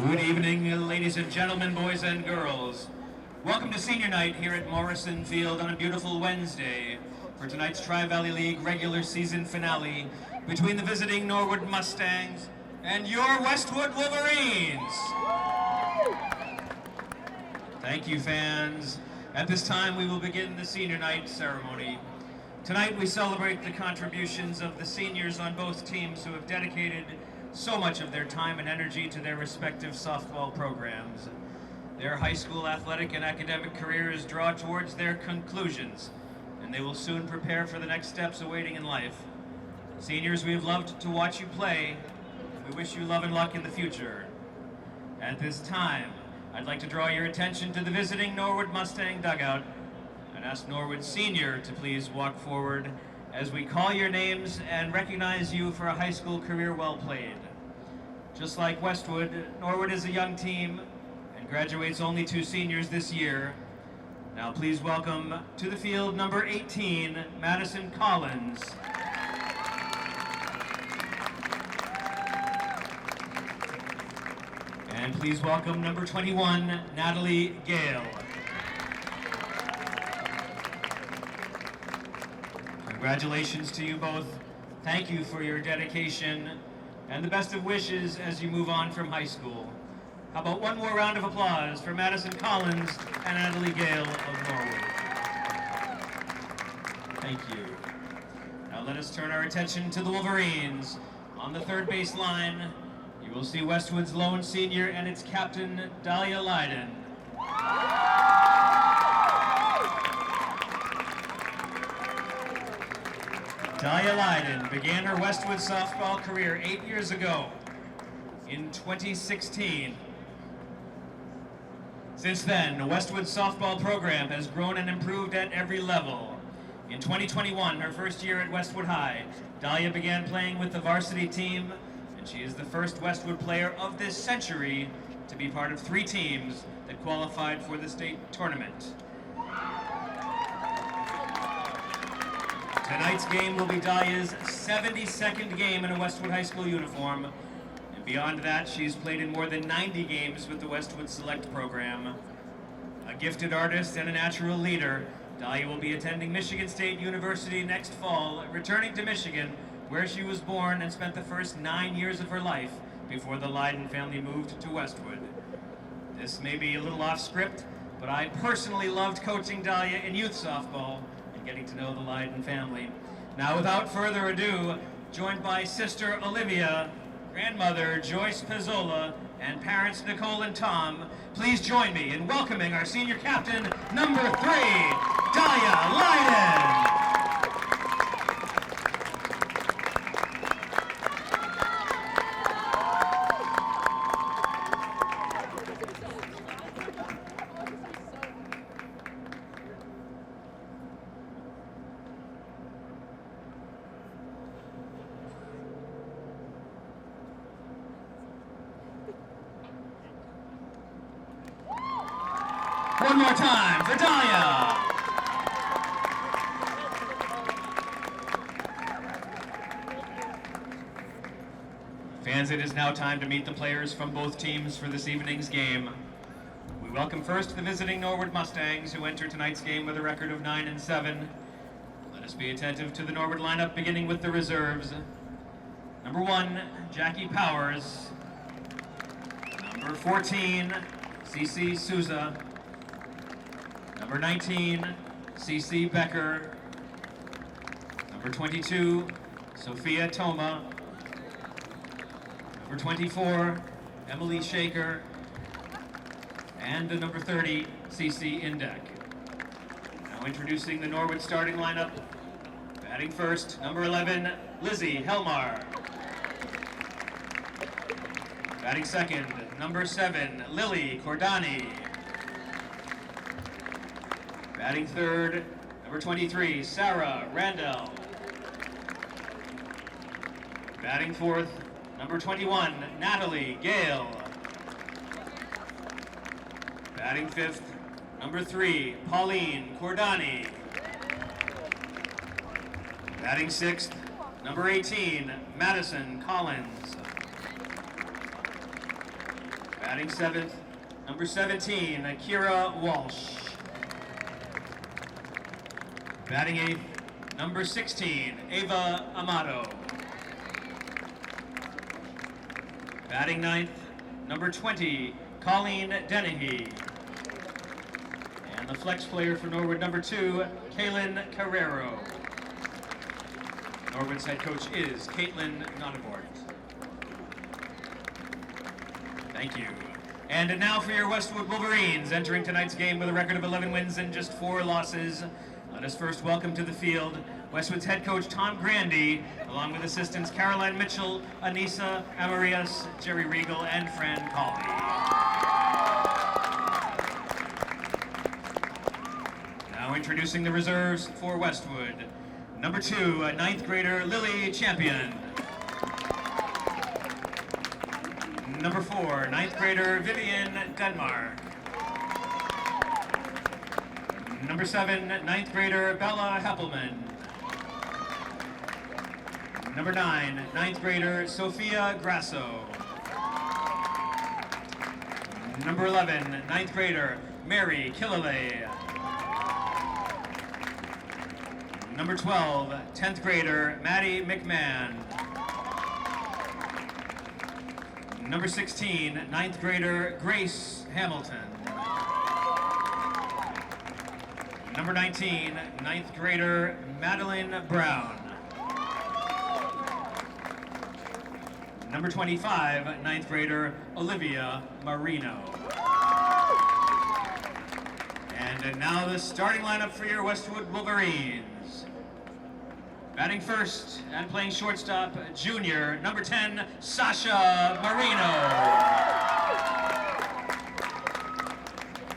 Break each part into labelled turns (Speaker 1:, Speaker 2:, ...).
Speaker 1: Good evening, ladies and gentlemen, boys and girls. Welcome to Senior Night here at Morrison Field on a beautiful Wednesday for tonight's Tri-Valley League regular season finale between the visiting Norwood Mustangs and your Westwood Wolverines. Thank you, fans. At this time, we will begin the Senior Night ceremony. Tonight, we celebrate the contributions of the seniors on both teams who have dedicated so much of their time and energy to their respective softball programs. Their high school athletic and academic careers draw towards their conclusions, and they will soon prepare for the next steps awaiting in life. Seniors, we have loved to watch you play. We wish you love and luck in the future. At this time, I'd like to draw your attention to the visiting Norwood Mustang dugout and ask Norwood Senior to please walk forward as we call your names and recognize you for a high school career well played. Just like Westwood, Norwood is a young team and graduates only 2 seniors this year. Now please welcome to the field number 18, Madison Collins. And please welcome number 21, Natalie Gale. Congratulations to you both. Thank you for your dedication and the best of wishes as you move on from high school. How about one more round of applause for Madison Collins and Natalie Gale of Norwood. Thank you. Now let us turn our attention to the Wolverines. On the third base line, you will see Westwood's lone senior and its captain, Dahlia Leiden. Dahlia Leiden began her Westwood softball career 8 years ago in 2016. Since then, the Westwood softball program has grown and improved at every level. In 2021, her first year at Westwood High, Dahlia began playing with the varsity team, and she is the first Westwood player of this century to be part of 3 teams that qualified for the state tournament. Tonight's game will be Dahlia's 72nd game in a Westwood High School uniform. And beyond that, she's played in more than 90 games with the Westwood Select program. A gifted artist and a natural leader, Dahlia will be attending Michigan State University next fall, returning to Michigan, where she was born and spent the first 9 years of her life before the Leiden family moved to Westwood. This may be a little off script, but I personally loved coaching Dahlia in youth softball, getting to know the Leiden family. Now, without further ado, joined by sister Olivia, grandmother Joyce Pizzola, and parents Nicole and Tom, please join me in welcoming our senior captain, number 3, Dahlia Leiden. One more time for Dahlia. Fans, it is now time to meet the players from both teams for this evening's game. We welcome first the visiting Norwood Mustangs, who enter tonight's game with a record of 9-7. Let us be attentive to the Norwood lineup, beginning with the reserves. Number 1, Jackie Powers. Number 14, Cece Souza. Number 19, Cece Becker. Number 22, Sophia Toma. Number 24, Emily Shaker. And the number 30, Cece Indek. Now introducing the Norwood starting lineup. Batting first, number 11, Lizzie Helmar. Batting second, number 7, Lily Cordani. Batting third, number 23, Sarah Randall. Batting fourth, number 21, Natalie Gale. Batting fifth, number 3, Pauline Cordani. Batting sixth, number 18, Madison Collins. Batting seventh, number 17, Akira Walsh. Batting eighth, number 16, Ava Amato. Batting ninth, number 20, Colleen Dennehy. And the flex player for Norwood, number 2, Kaylin Carrero. Norwood's head coach is Caitlin Nottebort. Thank you. And now for your Westwood Wolverines, entering tonight's game with a record of 11 wins and just 4 losses. Let us first welcome to the field Westwood's head coach Tom Grandy, along with assistants Caroline Mitchell, Anissa Amarias, Jerry Regal, and Fran Colley. Now introducing the reserves for Westwood. Number 2, 9th grader Lily Champion. Number 4, 9th grader Vivian Denmark. Number 7, 9th grader Bella Heppelman. Number 9, 9th grader Sophia Grasso. Number 11, 9th grader Mary Killalay. Number 12, 10th grader Maddie McMahon. Number 16, 9th grader Grace Hamilton. Number 19, 9th grader Madeline Brown. Number 25, 9th grader Olivia Marino. And now the starting lineup for your Westwood Wolverines. Batting first and playing shortstop, junior, number 10, Sasha Marino.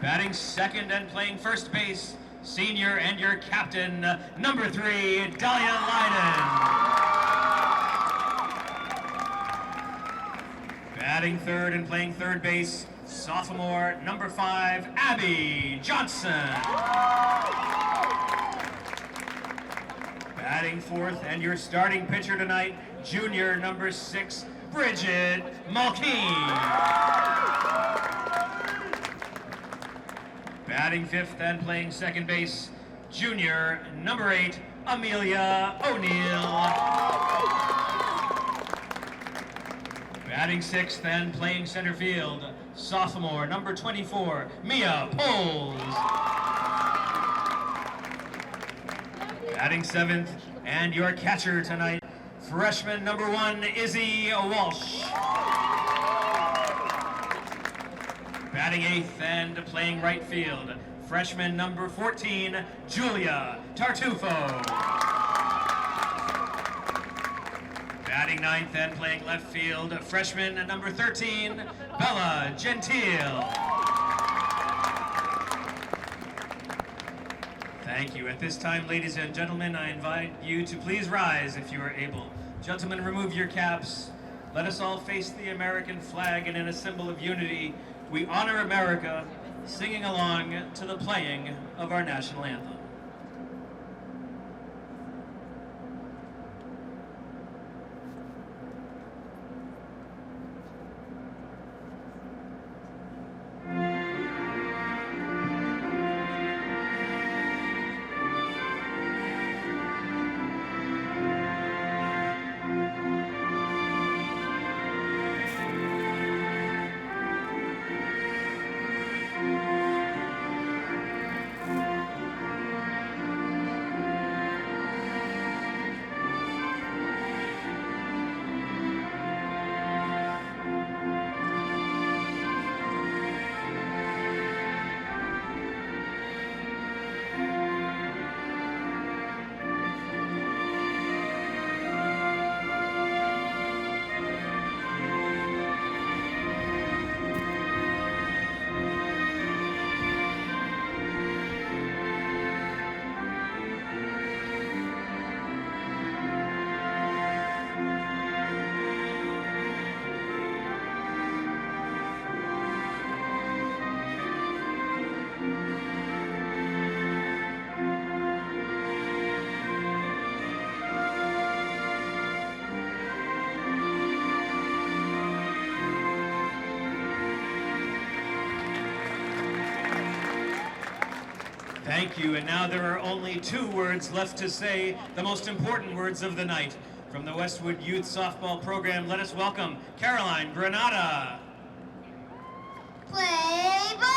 Speaker 1: Batting second and playing first base, senior and your captain, number 3, Dahlia Leiden. Batting third and playing third base, sophomore, number 5, Abby Johnson. Batting fourth and your starting pitcher tonight, junior, number 6, Bridget Mulkeen. Batting fifth and playing second base, junior, number 8, Amelia O'Neill. Batting sixth and playing center field, sophomore, number 24, Mia Poles. Batting seventh and your catcher tonight, freshman number 1, Izzy Walsh. Batting eighth and playing right field, freshman number 14, Julia Tartufo. Batting ninth and playing left field, freshman number 13, Bella Gentile. Thank you. At this time, ladies and gentlemen, I invite you to please rise if you are able. Gentlemen, remove your caps. Let us all face the American flag, and in a symbol of unity, we honor America, singing along to the playing of our national anthem. Thank you. And now there are only 2 words left to say, the most important words of the night. From the Westwood Youth Softball Program, let us welcome Caroline Granada.
Speaker 2: Play ball!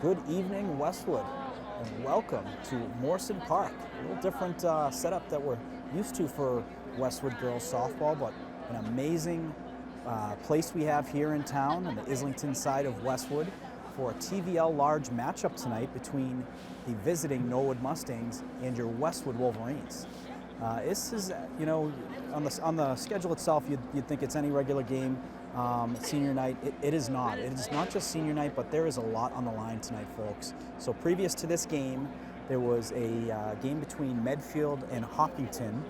Speaker 3: Good evening, Westwood, and welcome to Morrison Park. A little different setup that we're used to for Westwood girls softball, but an amazing place we have here in town on the Islington side of Westwood for a TVL large matchup tonight between the visiting Norwood Mustangs and your Westwood Wolverines. This is, you know, on the schedule itself, you'd think it's any regular game. Senior night, it is not. It is not just senior night, but there is a lot on the line tonight, folks. So previous to this game, there was a game between Medfield and Hopkinton,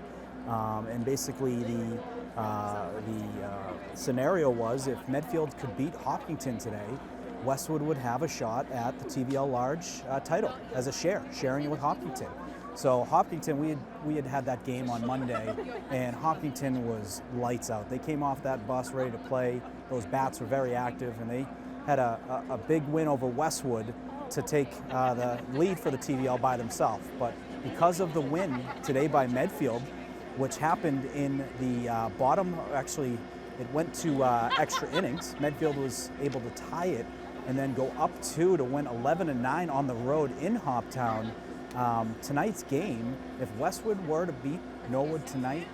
Speaker 3: and basically the scenario was if Medfield could beat Hopkinton today, Westwood would have a shot at the TVL large title as a sharing it with Hopkinton. So Hopkinton, we had that game on Monday, and Hopkinton was lights out. They came off that bus ready to play. Those bats were very active, and they had a big win over Westwood to take the lead for the TVL by themselves. But because of the win today by Medfield, which happened in the bottom, actually it went to extra innings. Medfield was able to tie it and then go up 2 to win 11-9 on the road in Hoptown. Tonight's game, if Westwood were to beat Norwood tonight,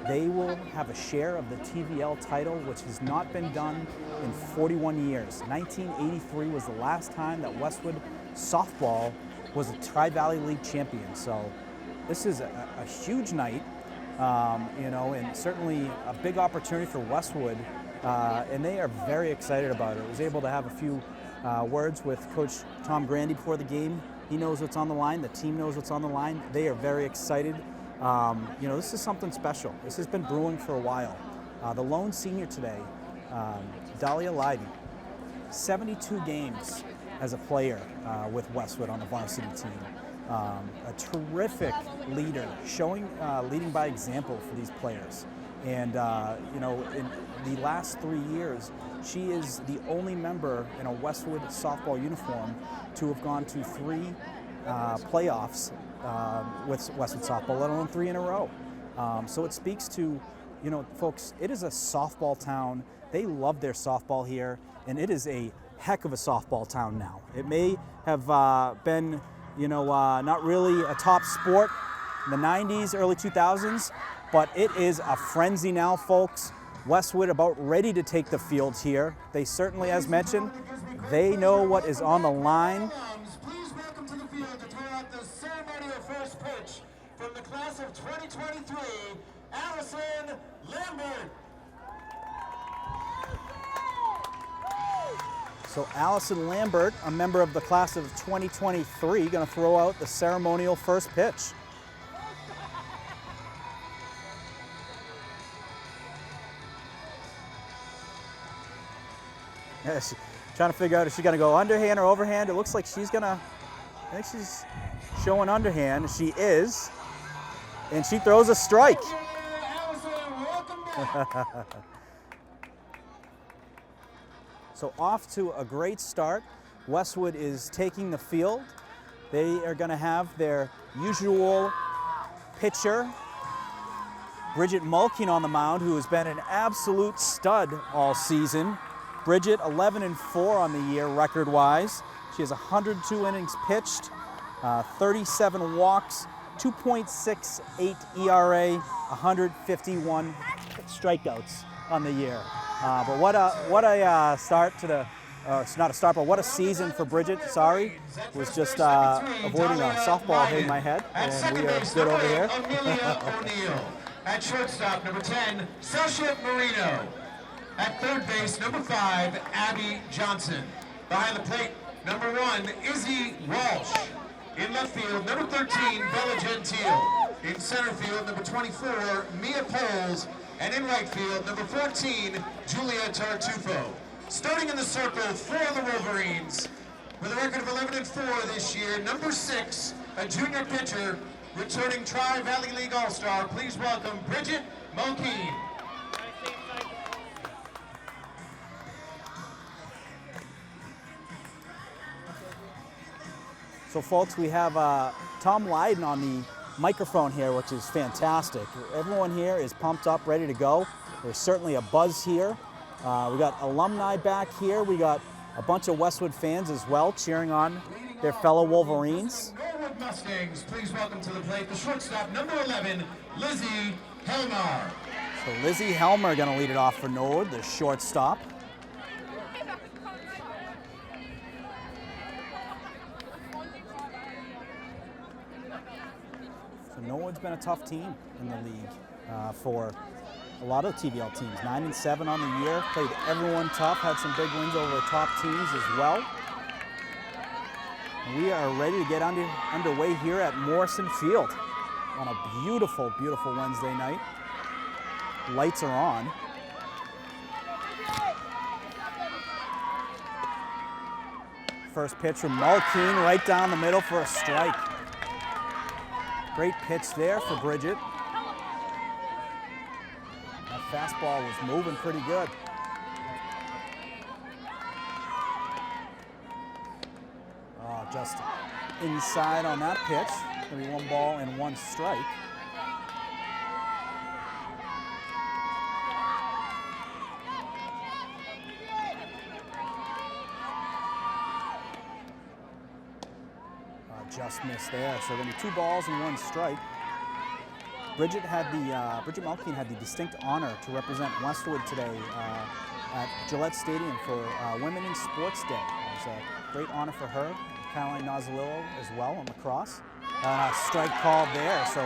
Speaker 3: they will have a share of the TVL title, which has not been done in 41 years. 1983 was the last time that Westwood softball was a Tri-Valley League champion. So this is a huge night, you know, and certainly a big opportunity for Westwood, and they are very excited about it. I was able to have a few words with Coach Tom Grandy before the game. He knows what's on the line. The team knows what's on the line. They are very excited. You know, this is something special. This has been brewing for a while. The lone senior today, Dahlia Leiden, 72 games as a player with Westwood on the varsity team. A terrific leader, leading by example for these players. And, you know, in the last 3 years, she is the only member in a Westwood softball uniform to have gone to 3 playoffs with Westwood softball, let alone 3 in a row. So it speaks to, you know, folks, it is a softball town. They love their softball here, and it is a heck of a softball town now. It may have been, you know, not really a top sport in the 90s, early 2000s, but it is a frenzy now, folks. Westwood about ready to take the field here. They certainly, as mentioned, they know what is on the line.
Speaker 4: Please welcome to the field to throw out the ceremonial first pitch from the class of 2023, Allison Lambert.
Speaker 3: So Allison Lambert, a member of the class of 2023, going to throw out the ceremonial first pitch. Yeah, she's trying to figure out if she's going to go underhand or overhand. It looks like she's going to, I think she's showing underhand. She is. And she throws a strike. So off to a great start. Westwood is taking the field. They are going to have their usual pitcher Bridget Mulkeen on the mound, who has been an absolute stud all season. Bridget, 11-4 on the year record-wise. She has 102 innings pitched, 37 walks, 2.68 ERA, 151 strikeouts on the year. But what a start to the, it's not a start, but what a season for Bridget. Sorry, was just avoiding a softball hitting my head, and we are good over here.
Speaker 4: Amelia O'Neill. At shortstop, number 10, Sasha Marino. At third base, number 5, Abby Johnson. Behind the plate, number 1, Izzy Walsh. In left field, number 13, Bella Gentile. In center field, number 24, Mia Poles. And in right field, number 14, Julia Tartufo. Starting in the circle for the Wolverines, with a record of 11-4 this year, number 6, a junior pitcher, returning Tri-Valley League All-Star. Please welcome Bridget Mulkeen.
Speaker 3: So folks, we have Tom Lydon on the microphone here, which is fantastic. Everyone here is pumped up, ready to go. There's certainly a buzz here. We got alumni back here. We got a bunch of Westwood fans as well cheering on their fellow Wolverines.
Speaker 4: Norwood Mustangs, please welcome to the plate the shortstop, number 11, Lizzie Helmar.
Speaker 3: So Lizzie Helmer going to lead it off for Norwood, the shortstop. So Norwood's been a tough team in the league for a lot of TVL teams. 9-7 on the year, played everyone tough, had some big wins over top teams as well. We are ready to get underway here at Morrison Field on a beautiful, beautiful Wednesday night. Lights are on. First pitch from Mulkeen, right down the middle for a strike. Great pitch there for Bridget. That fastball was moving pretty good. Oh, just inside on that pitch. Maybe 1 ball and 1 strike. Just missed there, so going to be 2 balls and 1 strike. Bridget Mulkeen had the distinct honor to represent Westwood today at Gillette Stadium for Women in Sports Day. It was a great honor for her. Caroline Nozzolillo as well on lacrosse. Strike called there, so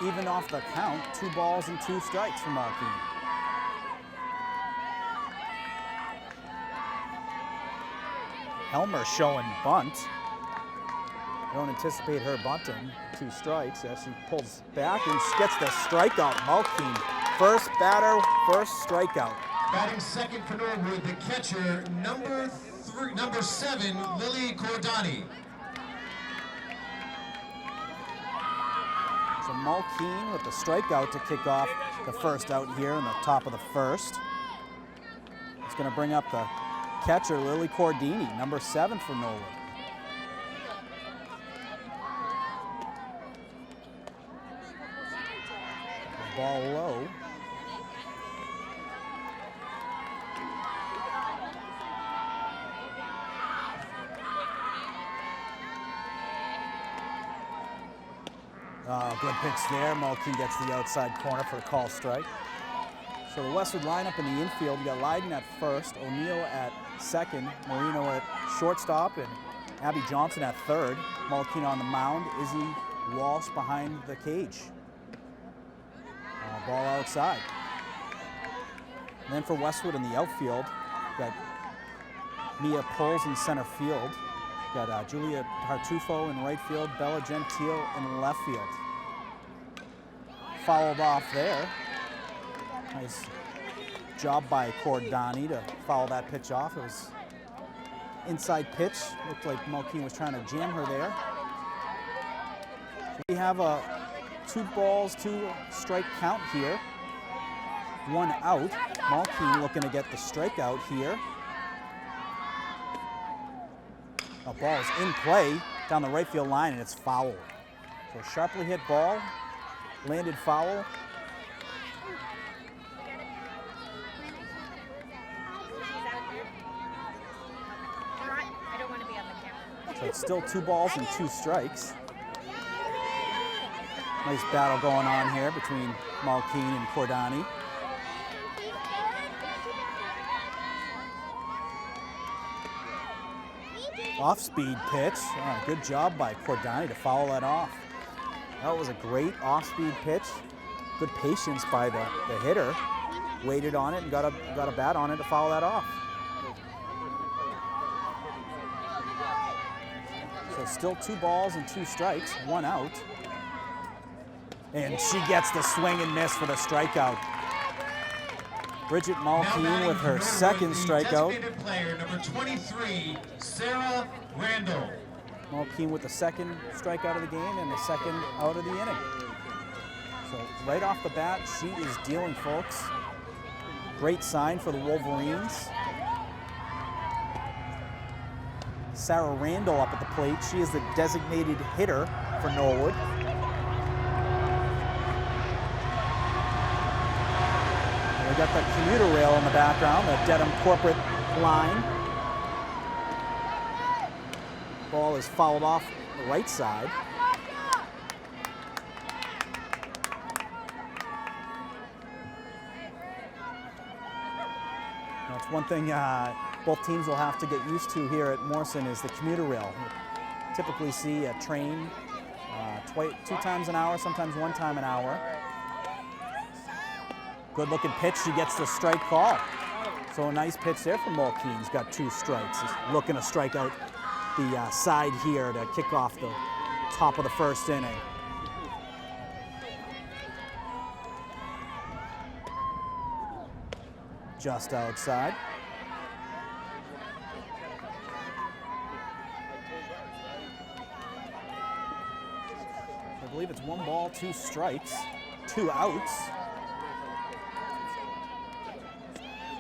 Speaker 3: even off the count, 2 balls and 2 strikes for Mulkeen. Helmer showing bunt. I don't anticipate her bunting. 2 strikes as she pulls back and gets the strikeout. Mulkeen, first batter, first strikeout.
Speaker 4: Batting second for Norwood, the catcher, number 7, Lily Cordani.
Speaker 3: So Mulkeen with the strikeout to kick off the first out here in the top of the first. It's going to bring up the catcher, Lily Cordini, number 7 for Norwood. Ball low. Good pitch there. Mulkeen gets the outside corner for a call strike. So the Westwood lineup in the infield, you got Lydon at first, O'Neill at second, Marino at shortstop, and Abby Johnson at third. Mulkeen on the mound, Izzy Walsh behind the cage. Ball outside. And then for Westwood in the outfield, got Mia Poles in center field. Got Julia Tartufo in right field, Bella Gentile in left field. Fouled off there. Nice job by Cordani to foul that pitch off. It was inside pitch. Looked like Mulkeen was trying to jam her there. We have a 2 balls, 2 strike count here. 1 out. Mulkeen looking to get the strikeout here. A ball is in play down the right field line, and it's foul. So a sharply hit ball, landed foul. So it's still 2 balls and 2 strikes. Nice battle going on here between Malkeen and Cordani. Off-speed pitch. Oh, good job by Cordani to foul that off. That was a great off-speed pitch. Good patience by the hitter. Waited on it and got a bat on it to foul that off. So still 2 balls and 2 strikes, 1 out. And she gets the swing and miss for the strikeout. Bridget Malkeen with her second strikeout.
Speaker 4: Designated player number 23, Sarah Randall.
Speaker 3: Malkeen with the second strikeout of the game and the second out of the inning. So right off the bat, she is dealing, folks. Great sign for the Wolverines. Sarah Randall up at the plate. She is the designated hitter for Norwood. And we got the commuter rail in the background, the Dedham corporate line. Ball is fouled off the right side. That's one thing both teams will have to get used to here at Morrison is the commuter rail. You typically see a train 2 times an hour, sometimes 1 time an hour. Good looking pitch, she gets the strike call. So a nice pitch there from Malkeen. He's got 2 strikes. He's looking to strike out the side here to kick off the top of the first inning. Just outside. I believe it's 1 ball, 2 strikes, 2 outs.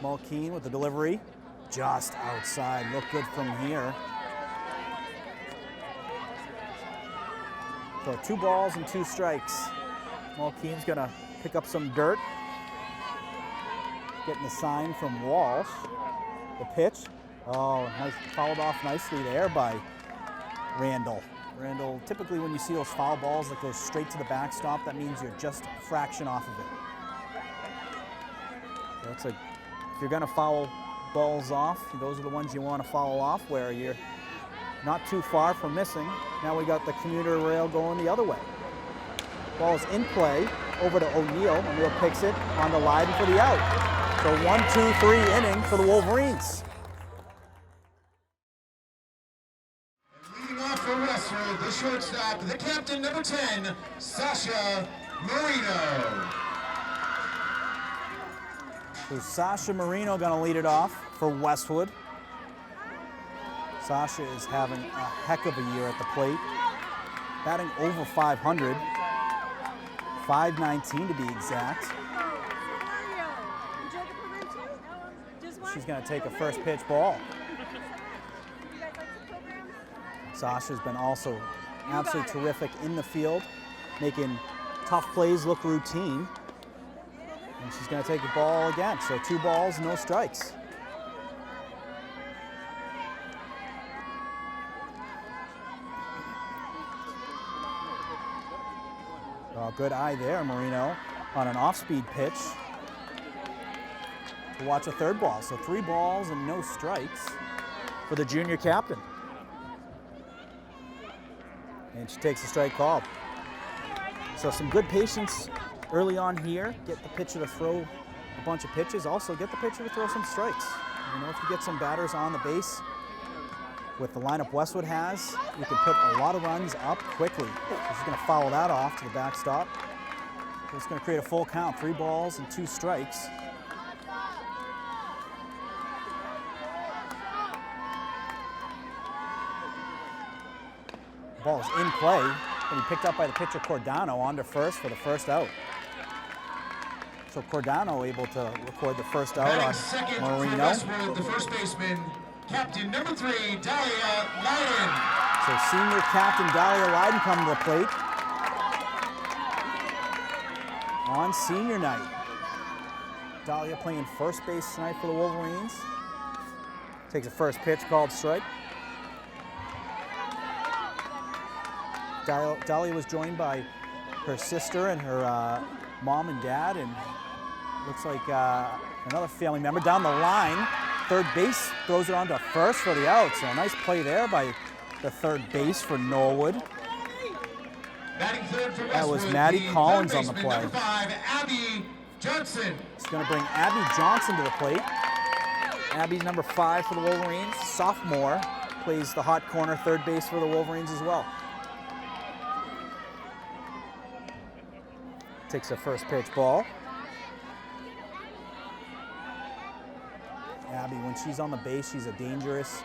Speaker 3: Malkeen with the delivery, just outside. Look good from here. So 2 balls and 2 strikes. Malkeen's gonna pick up some dirt. Getting the sign from Walsh. The pitch. Oh, nice, fouled off nicely there by Randall. Randall, typically when you see those foul balls that go straight to the backstop, that means you're just a fraction off of it. That's if you're gonna foul balls off, those are the ones you want to foul off where you're not too far from missing. Now we got the commuter rail going the other way. Ball is in play, over to O'Neill. O'Neill picks it on the line for the out. So 1-2-3 inning for the Wolverines.
Speaker 4: Leading off for Westwood, the shortstop, the captain, number 10, Sasha Marino.
Speaker 3: So Sasha Marino gonna lead it off for Westwood. Sasha is having a heck of a year at the plate. Batting over 500. 519 to be exact. She's going to take a first pitch ball. Sasha's been also absolutely terrific in the field, making tough plays look routine. And she's going to take the ball again. So 2 balls, no strikes. Oh, good eye there, Marino, on an off-speed pitch. To watch a 3rd ball. So 3 balls and no strikes for the junior captain. And she takes the strike call. So some good patience early on here. Get the pitcher to throw a bunch of pitches. Also get the pitcher to throw some strikes. You know, if you get some batters on the base with the lineup Westwood has, you can put a lot of runs up quickly. So she's going to foul that off to the backstop. So it's going to create a full count. 3 balls and 2 strikes. Ball is in play, and he picked up by the pitcher Cordano on to first for the first out. So Cordano able to record the first out on Marino.
Speaker 4: Westwood, the first baseman, captain number 3, Dahlia Leiden.
Speaker 3: So senior captain Dahlia Leiden coming to the plate on senior night. Dahlia playing first base tonight for the Wolverines. Takes a first pitch called strike. Dahlia was joined by her sister and her mom and dad, and looks like another family member down the line. Third base throws it on to first for the out. So a nice play there by the third base for Norwood.
Speaker 4: Batting third for Westwood,
Speaker 3: That was Maddie Collins on the play.
Speaker 4: Number 5, Abby Johnson.
Speaker 3: It's going to bring Abby Johnson to the plate. Abby's number 5 for the Wolverines. Sophomore, plays the hot corner third base for the Wolverines as well. Takes a first pitch ball. Abby, when she's on the base, she's a dangerous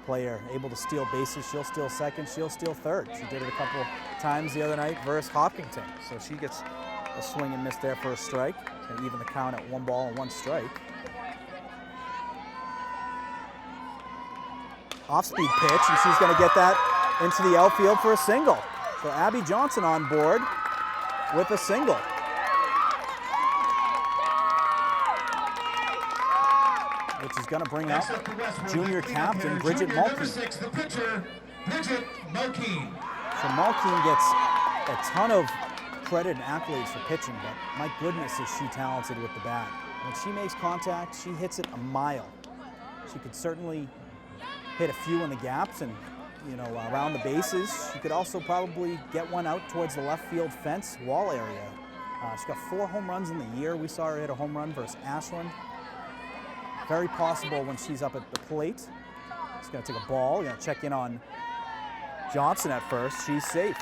Speaker 3: player. Able to steal bases. She'll steal second, she'll steal third. She did it a couple times the other night versus Hopkinton. So she gets a swing and miss there for a strike. And even the count at 1 ball and 1 strike. Off-speed pitch, and she's going to get that into the outfield for a single. So Abby Johnson on board with a single. Which is going to bring out junior captain Bridget
Speaker 4: Number
Speaker 3: Mulkeen.
Speaker 4: 6, the pitcher, Bridget Mulkeen.
Speaker 3: So Mulkeen gets a ton of credit and accolades for pitching, but my goodness is she talented with the bat. When she makes contact, she hits it a mile. She could certainly hit a few in the gaps and, around the bases. She could also probably get one out towards the left field fence wall area. She's got 4 home runs in the year. We saw her hit a home run versus Ashland. Very possible when she's up at the plate. She's going to take a ball. Going to check in on Johnson at first. She's safe.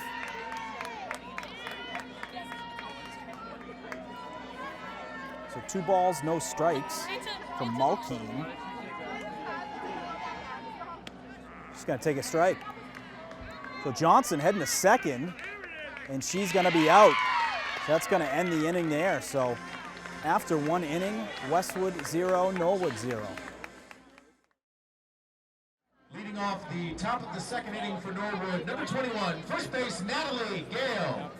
Speaker 3: So 2 balls, no strikes from Mulkeen. She's going to take a strike. So Johnson heading to second, and she's going to be out. So that's going to end the inning there. So after 1 inning, Westwood 0, Norwood 0.
Speaker 4: Leading off the top of the second inning for Norwood, number 21, first base, Natalie Gale.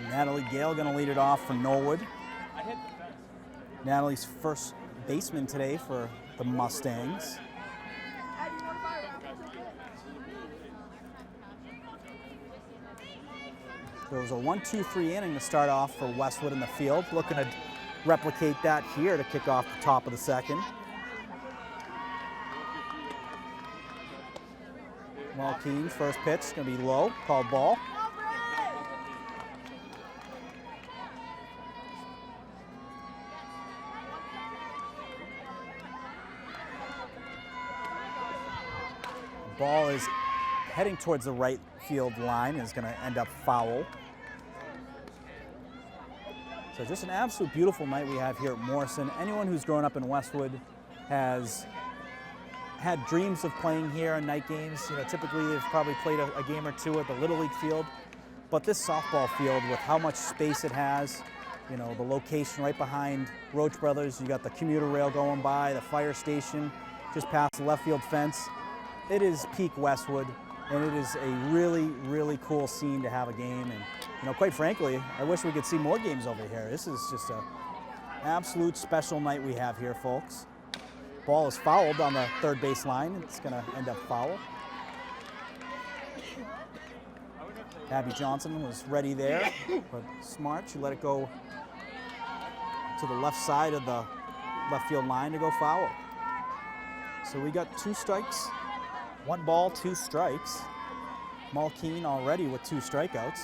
Speaker 3: Natalie Gale going to lead it off for Norwood. Natalie's first baseman today for the Mustangs. There was a 1-2-3 inning to start off for Westwood in the field. Looking to replicate that here to kick off the top of the second. Mulkeen, first pitch, going to be low, called ball. Ball is heading towards the right field line, is going to end up foul. So just an absolute beautiful night we have here at Morrison. Anyone who's grown up in Westwood has had dreams of playing here in night games. Typically they've probably played a game or 2 at the Little League field. But this softball field, with how much space it has, the location right behind Roach Brothers, you got the commuter rail going by, the fire station just past the left field fence. It is peak Westwood, and it is a really, really cool scene to have a game. And quite frankly, I wish we could see more games over here. This is just an absolute special night we have here, folks. Ball is fouled on the third base line. It's going to end up foul. Abby Johnson was ready there, but smart. She let it go to the left side of the left field line to go foul. So we got 2 strikes. 1 ball, 2 strikes. Mulkeen already with 2 strikeouts.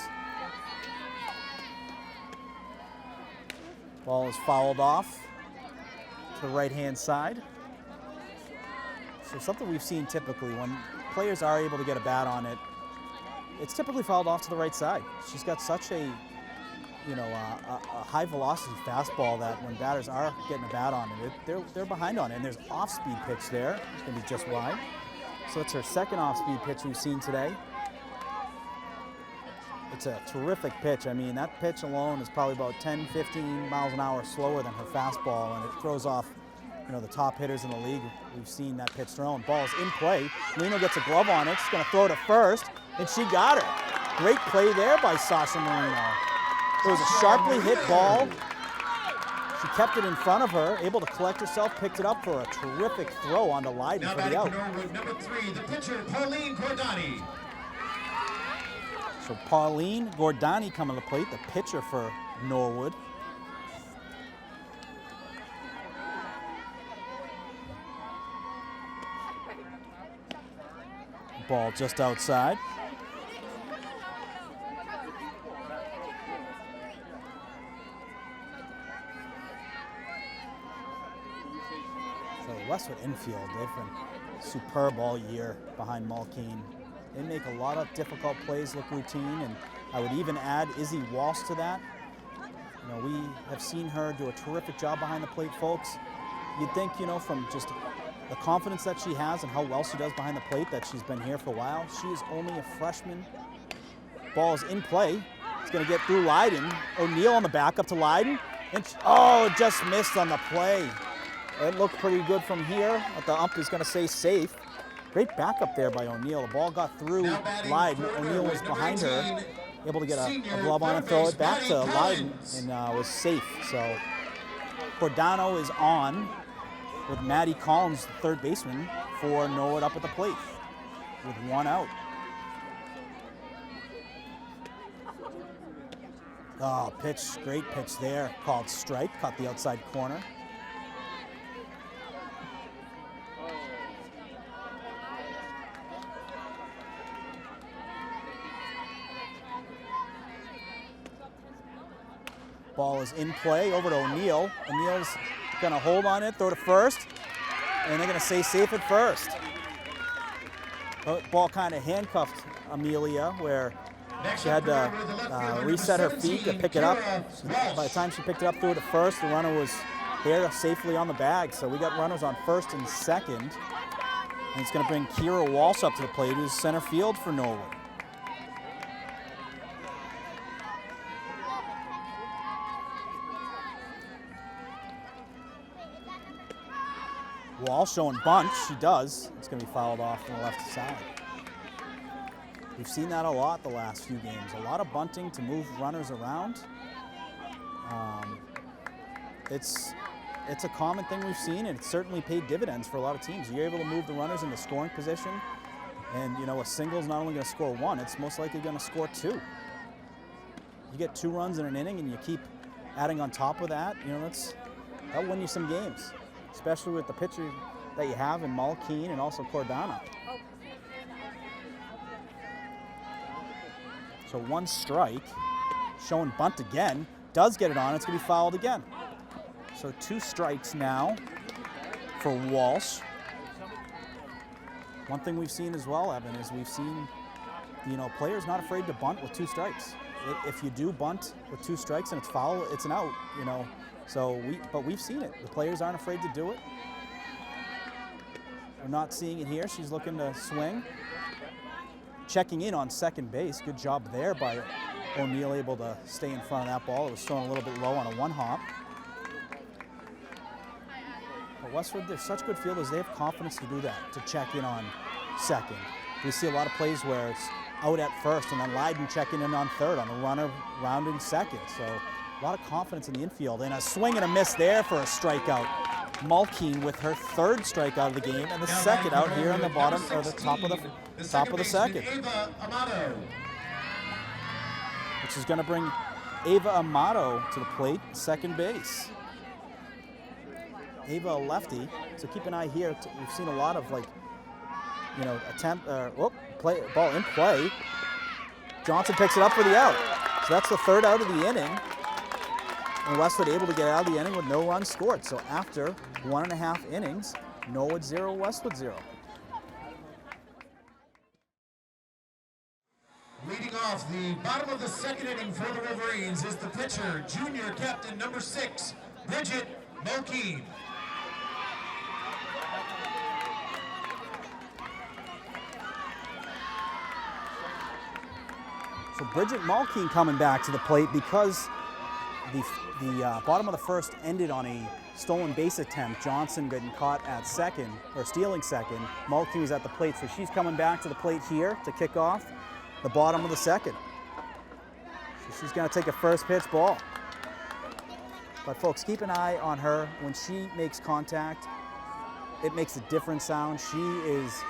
Speaker 3: Ball is fouled off to the right-hand side. So something we've seen typically when players are able to get a bat on it, it's typically fouled off to the right side. She's got such a high-velocity fastball that when batters are getting a bat on it, they're behind on it. And there's off-speed pitch there. It's going to be just wide. So it's her second off-speed pitch we've seen today. It's a terrific pitch. I mean, that pitch alone is probably about 10, 15 miles an hour slower than her fastball, and it throws off, the top hitters in the league. We've seen that pitch thrown. Ball's in play. Marino gets a glove on it. She's going to throw it to first, and she got her. Great play there by Sasha Marino. It was a sharply hit ball. She kept it in front of her, able to collect herself, picked it up for a terrific throw onto Leiden
Speaker 4: Now
Speaker 3: for the out.
Speaker 4: Norwood, number 3, the pitcher, Pauline Gordani.
Speaker 3: So Pauline Gordani coming to the plate, the pitcher for Norwood. Ball just outside. So the Westwood infield, they've been superb all year behind Malkeen. They make a lot of difficult plays look routine, and I would even add Izzy Walsh to that. You know, we have seen her do a terrific job behind the plate, folks. You'd think, you know, from just the confidence that she has and how well she does behind the plate that she's been here for a while. She is only a freshman. Ball is in play. It's going to get through Leiden. O'Neill on the back up to Leiden. And it just missed on the play. It looked pretty good from here, but the ump is going to say safe. Great backup there by O'Neill. The ball got through Leiden. O'Neill was behind her, able to get a glove on and throw it back to Leiden, and was safe. So Cordano is on with Maddie Collins, the third baseman, for Norwood up at the plate with one out. Oh, pitch, great pitch there. Called strike, caught the outside corner. Ball is in play, over to O'Neill. O'Neill's gonna hold on it, throw to first, and they're gonna say safe at first. Ball kind of handcuffed Amelia, where she had to reset her feet to pick it up. By the time she picked it up, threw it to first, the runner was there safely on the bag. So we got runners on first and second. And it's gonna bring Kira Walsh up to the plate, who's center field for Norwood. Walsh showing bunt, she does. It's going to be fouled off from the left side. We've seen that a lot the last few games. A lot of bunting to move runners around. It's a common thing we've seen, and it's certainly paid dividends for a lot of teams. You're able to move the runners into scoring position, and you know a single's not only going to score one, it's most likely going to score two. You get 2 runs in an inning, and you keep adding on top of that. You know that'll win you some games, especially with the pitcher that you have in Malkeen and also Cordana. So 1 strike, showing bunt again, does get it on, it's going to be fouled again. So 2 strikes now for Walsh. One thing we've seen as well, Evan, is we've seen, you know, players not afraid to bunt with 2 strikes. If you do bunt with 2 strikes and it's foul, it's an out, you know. So but we've seen it. The players aren't afraid to do it. We're not seeing it here. She's looking to swing. Checking in on second base. Good job there by O'Neill, able to stay in front of that ball. It was thrown a little bit low on a 1-hop. But Westwood, they're such good fielders. They have confidence to do that, to check in on second. We see a lot of plays where it's out at first and then Leiden checking in on third on the runner rounding second. So a lot of confidence in the infield, and a swing and a miss there for a strikeout. Malkeen with her 3rd strikeout of the game, and the second out here on the bottom or the top of the second. Which is going to bring Ava Amato to the plate, second base. Ava, a lefty, so keep an eye here. We've seen a lot of ball in play. Johnson picks it up for the out. So that's the 3rd out of the inning. And Westwood able to get out of the inning with no runs scored. So after 1.5 innings, Norwood 0, Westwood 0.
Speaker 4: Leading off the bottom of the second inning for the Wolverines is the pitcher, junior captain number 6, Bridget Malkeen.
Speaker 3: So Bridget Malkeen coming back to the plate because the bottom of the first ended on a stolen base attempt. Johnson getting caught at second, or stealing second. Malkeen was at the plate, so she's coming back to the plate here to kick off the bottom of the second. So she's going to take a first pitch ball. But folks, keep an eye on her. When she makes contact, it makes a different sound. She is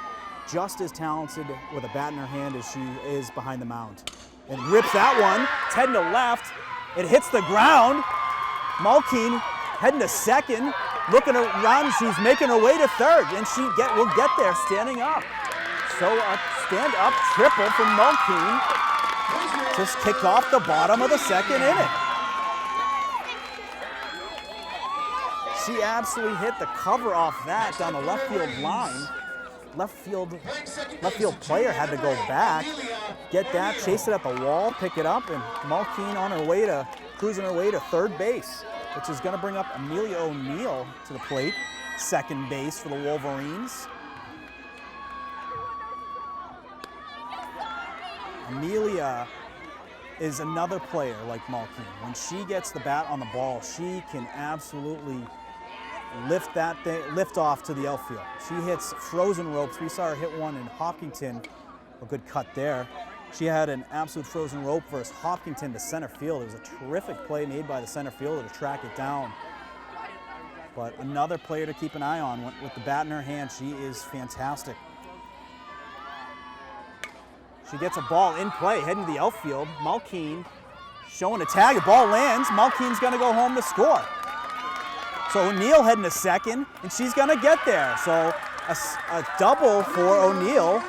Speaker 3: just as talented with a bat in her hand as she is behind the mound. And rips that one, 10 to left. It hits the ground. Malkeen heading to second, looking around. She's making her way to third, and will get there standing up. So a stand-up triple from Malkeen. Just kicked off the bottom of the second inning. She absolutely hit the cover off that down the left field line. Left field player had to go back, get that, chase it at the wall, pick it up, and Malkeen on her way to, cruising her way to third base, which is going to bring up Amelia O'Neill to the plate, second base for the Wolverines. Amelia is another player like Malkeen. When she gets the bat on the ball, she can absolutely lift off to the outfield. She hits frozen ropes. We saw her hit one in Hopkinton, a good cut there. She had an absolute frozen rope versus Hopkinton to center field. It was a terrific play made by the center fielder to track it down. But another player to keep an eye on with the bat in her hand. She is fantastic. She gets a ball in play, heading to the outfield. Malkeen showing a tag. The ball lands. Malkeen's going to go home to score. So O'Neill heading to second, and she's going to get there. So a double for O'Neill.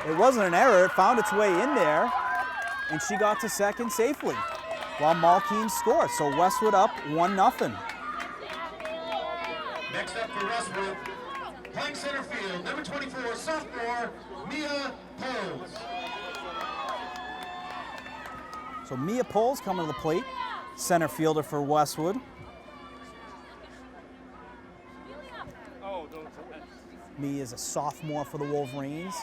Speaker 3: It wasn't an error. It found its way in there, and she got to second safely while Malkeen scored. So Westwood up 1-0.
Speaker 4: Next up for Westwood, playing center field, number 24, sophomore, Mia Poles.
Speaker 3: So Mia Poles coming to the plate, center fielder for Westwood. Mia is a sophomore for the Wolverines.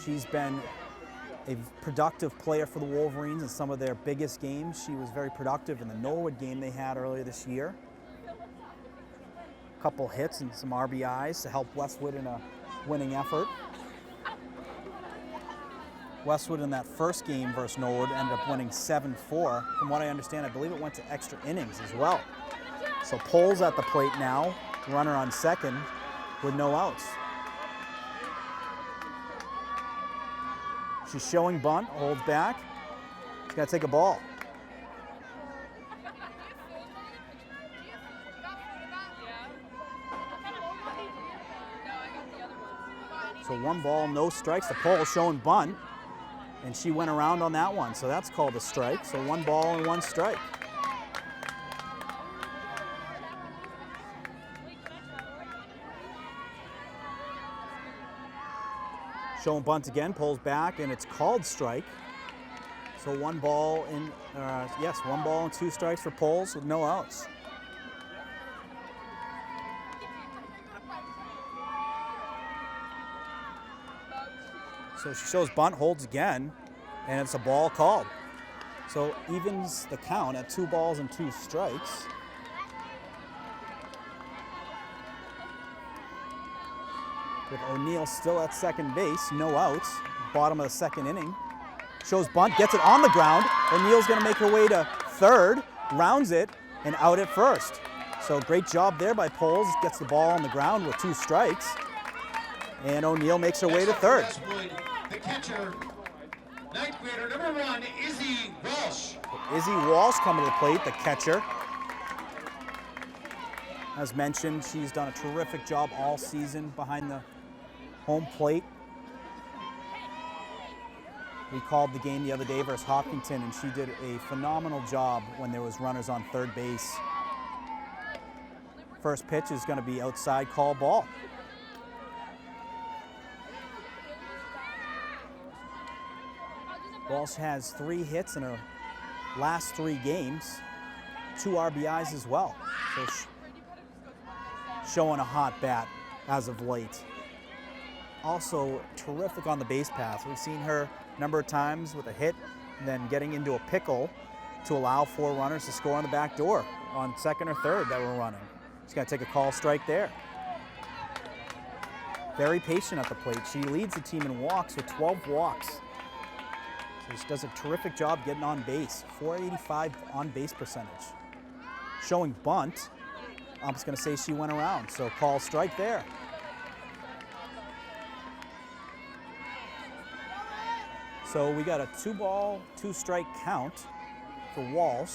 Speaker 3: She's been a productive player for the Wolverines in some of their biggest games. She was very productive in the Norwood game they had earlier this year. A couple hits and some RBIs to help Westwood in a winning effort. Westwood in that first game versus Norwood ended up winning 7-4. From what I understand, I believe it went to extra innings as well. So Poles at the plate now, runner on second with no outs. She's showing bunt, holds back. She's got to take a ball. So 1 ball, no strikes. The Poles showing bunt, and she went around on that one, so that's called a strike. So 1 ball and 1 strike. Showing bunt again, pulls back, and it's called strike. So 1 ball and 1 ball and 2 strikes for Poles with no outs. So she shows bunt, holds again, and it's a ball called. So evens the count at 2 balls and 2 strikes. With O'Neill still at second base, no outs, bottom of the second inning. Shows bunt, gets it on the ground. O'Neill's gonna make her way to third, rounds it, and out at first. So great job there by Poles, gets the ball on the ground with 2 strikes. And O'Neill makes her way to third.
Speaker 4: Westwood, the catcher, 9th grader, number 1, Izzy Walsh.
Speaker 3: Izzy Walsh coming to the plate, the catcher. As mentioned, she's done a terrific job all season behind the home plate. We called the game the other day versus Hopkinton, and she did a phenomenal job when there was runners on third base. First pitch is going to be outside, call ball. Walsh has 3 hits in her last 3 games, 2 RBIs as well. So showing a hot bat as of late. Also terrific on the base paths. We've seen her a number of times with a hit and then getting into a pickle to allow 4 runners to score on the back door on second or third that were running. She's got to take a call strike there. Very patient at the plate. She leads the team in walks with 12 walks. So she does a terrific job getting on base. .485 on base percentage. showing bunt. I'm just going to say she went around, so call strike there. So we got a 2-ball, 2-strike count for Walsh.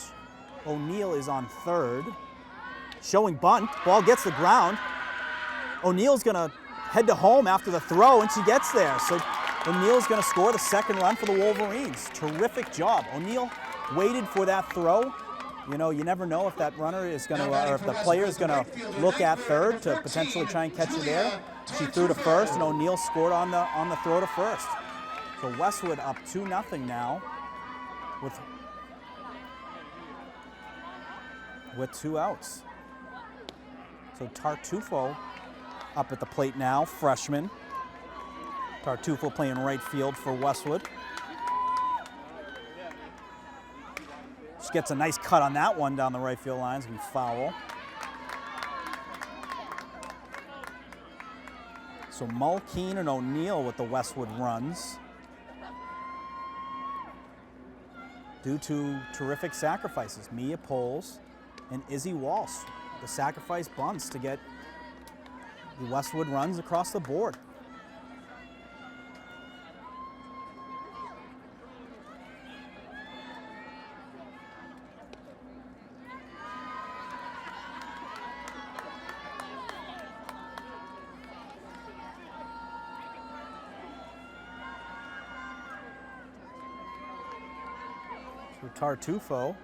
Speaker 3: O'Neill is on third. Showing bunt, ball gets the ground. O'Neill's gonna head to home after the throw, and she gets there. So O'Neill's gonna score the second run for the Wolverines. Terrific job. O'Neill waited for that throw. You know, you never know if that runner is gonna, or if the player is gonna look at third to potentially try and catch it there. She threw to first, and O'Neill scored on the throw to first. So Westwood up 2-0 now with 2 outs. So Tartufo up at the plate now, freshman. Tartufo playing right field for Westwood. She gets a nice cut on that one down the right field line. It's gonna be foul. So Mulkeen and O'Neill with the Westwood runs, due to terrific sacrifices. Mia Poles and Izzy Walsh, the sacrifice bunts to get the Westwood runs across the board. Tartufo,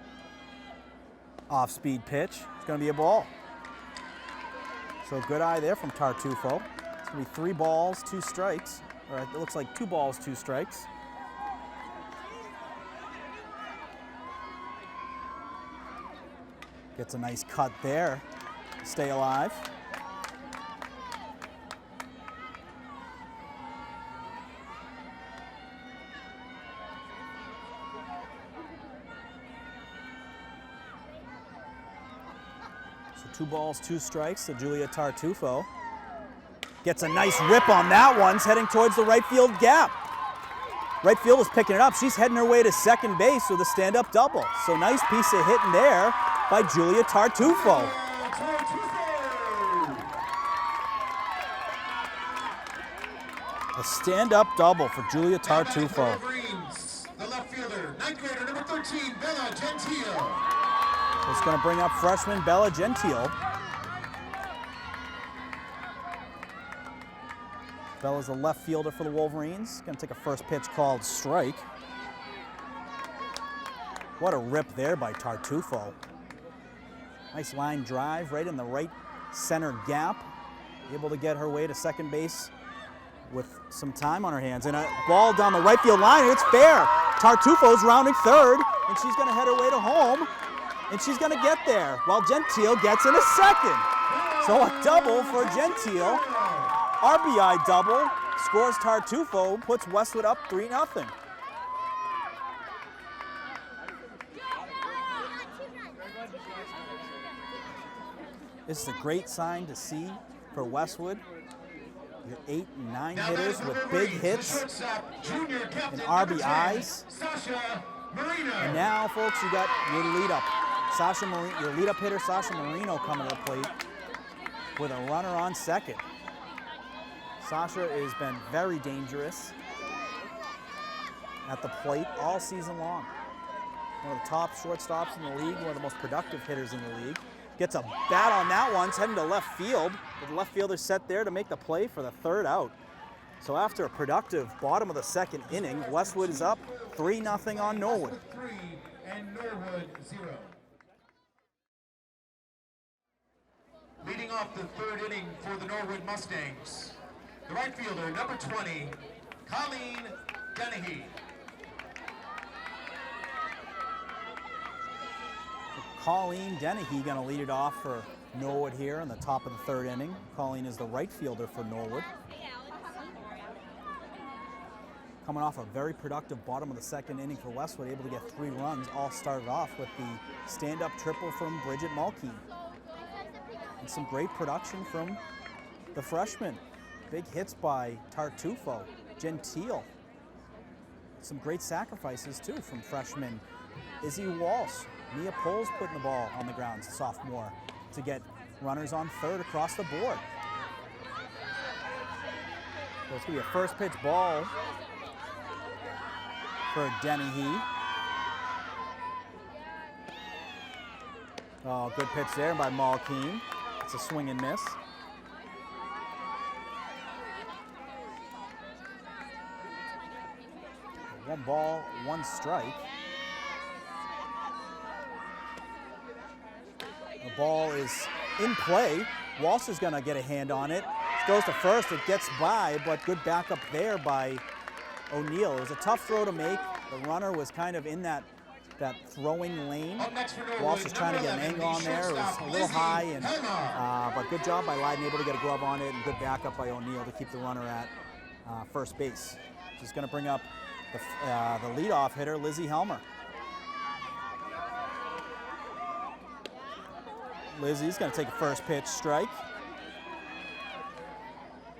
Speaker 3: off-speed pitch. It's going to be a ball. So good eye there from Tartufo. It's going to be 3 balls, 2 strikes. Or it looks like 2 balls, 2 strikes. Gets a nice cut there. Stay alive. So 2 balls, 2 strikes to Julia Tartufo. Gets a nice rip on that one. It's heading towards the right field gap. Right field is picking it up. She's heading her way to second base with a stand-up double. So nice piece of hitting there by Julia Tartufo. A stand-up double for Julia Tartufo.
Speaker 4: The left fielder, 9th grader, number 13, Bella Gentile.
Speaker 3: It's going to bring up freshman Bella Gentile. Bella's a left fielder for the Wolverines. Going to take a first pitch called strike. What a rip there by Tartufo. Nice line drive right in the right center gap. Able to get her way to second base with some time on her hands. And a ball down the right field line, and it's fair. Tartufo's rounding third, and she's going to head her way to home, and she's going to get there while Gentile gets in a second. So a double for Gentile. RBI double, scores Tartufo, puts Westwood up 3-0. This is a great sign to see for Westwood. Your 8 and 9 hitters with big hits and RBIs. And now, folks, you got your lead up. Your lead up hitter, Sasha Marino, coming to the plate with a runner on second. Sasha has been very dangerous at the plate all season long. One of the top shortstops in the league, one of the most productive hitters in the league. Gets a bat on that one, it's heading to left field. The left fielder set there to make the play for the third out. So after a productive bottom of the second inning, Westwood is up 3-0 on Norwood.
Speaker 4: 3 and Norwood 0. Leading off the third inning for the Norwood Mustangs, the right fielder, number 20, Colleen Dennehy.
Speaker 3: Colleen Dennehy going to lead it off for Norwood here in the top of the third inning. Colleen is the right fielder for Norwood. Coming off a very productive bottom of the second inning for Westwood, able to get 3 runs, all started off with the stand-up triple from Bridget Mulkeen. And some great production from the freshman. Big hits by Tartufo, Gentile. Some great sacrifices too from freshman Izzy Walsh. Mia Pohl's putting the ball on the ground, sophomore, to get runners on third across the board. So it's going to be a first pitch ball for Dennehy. Oh, good pitch there by Malkeen. It's a swing and miss. One ball, one strike. The ball is in play. Walsh is going to get a hand on it. Goes to first, it gets by, but good backup there by O'Neill. It was a tough throw to make. The runner was kind of in that throwing lane. Walsh was trying to get an angle on there. It was a little high, and but good job by Leiden, able to get a glove on it, and good backup by O'Neill to keep the runner at first base. She's going to bring up the leadoff hitter, Lizzie Helmer. Lizzie's going to take a first pitch strike.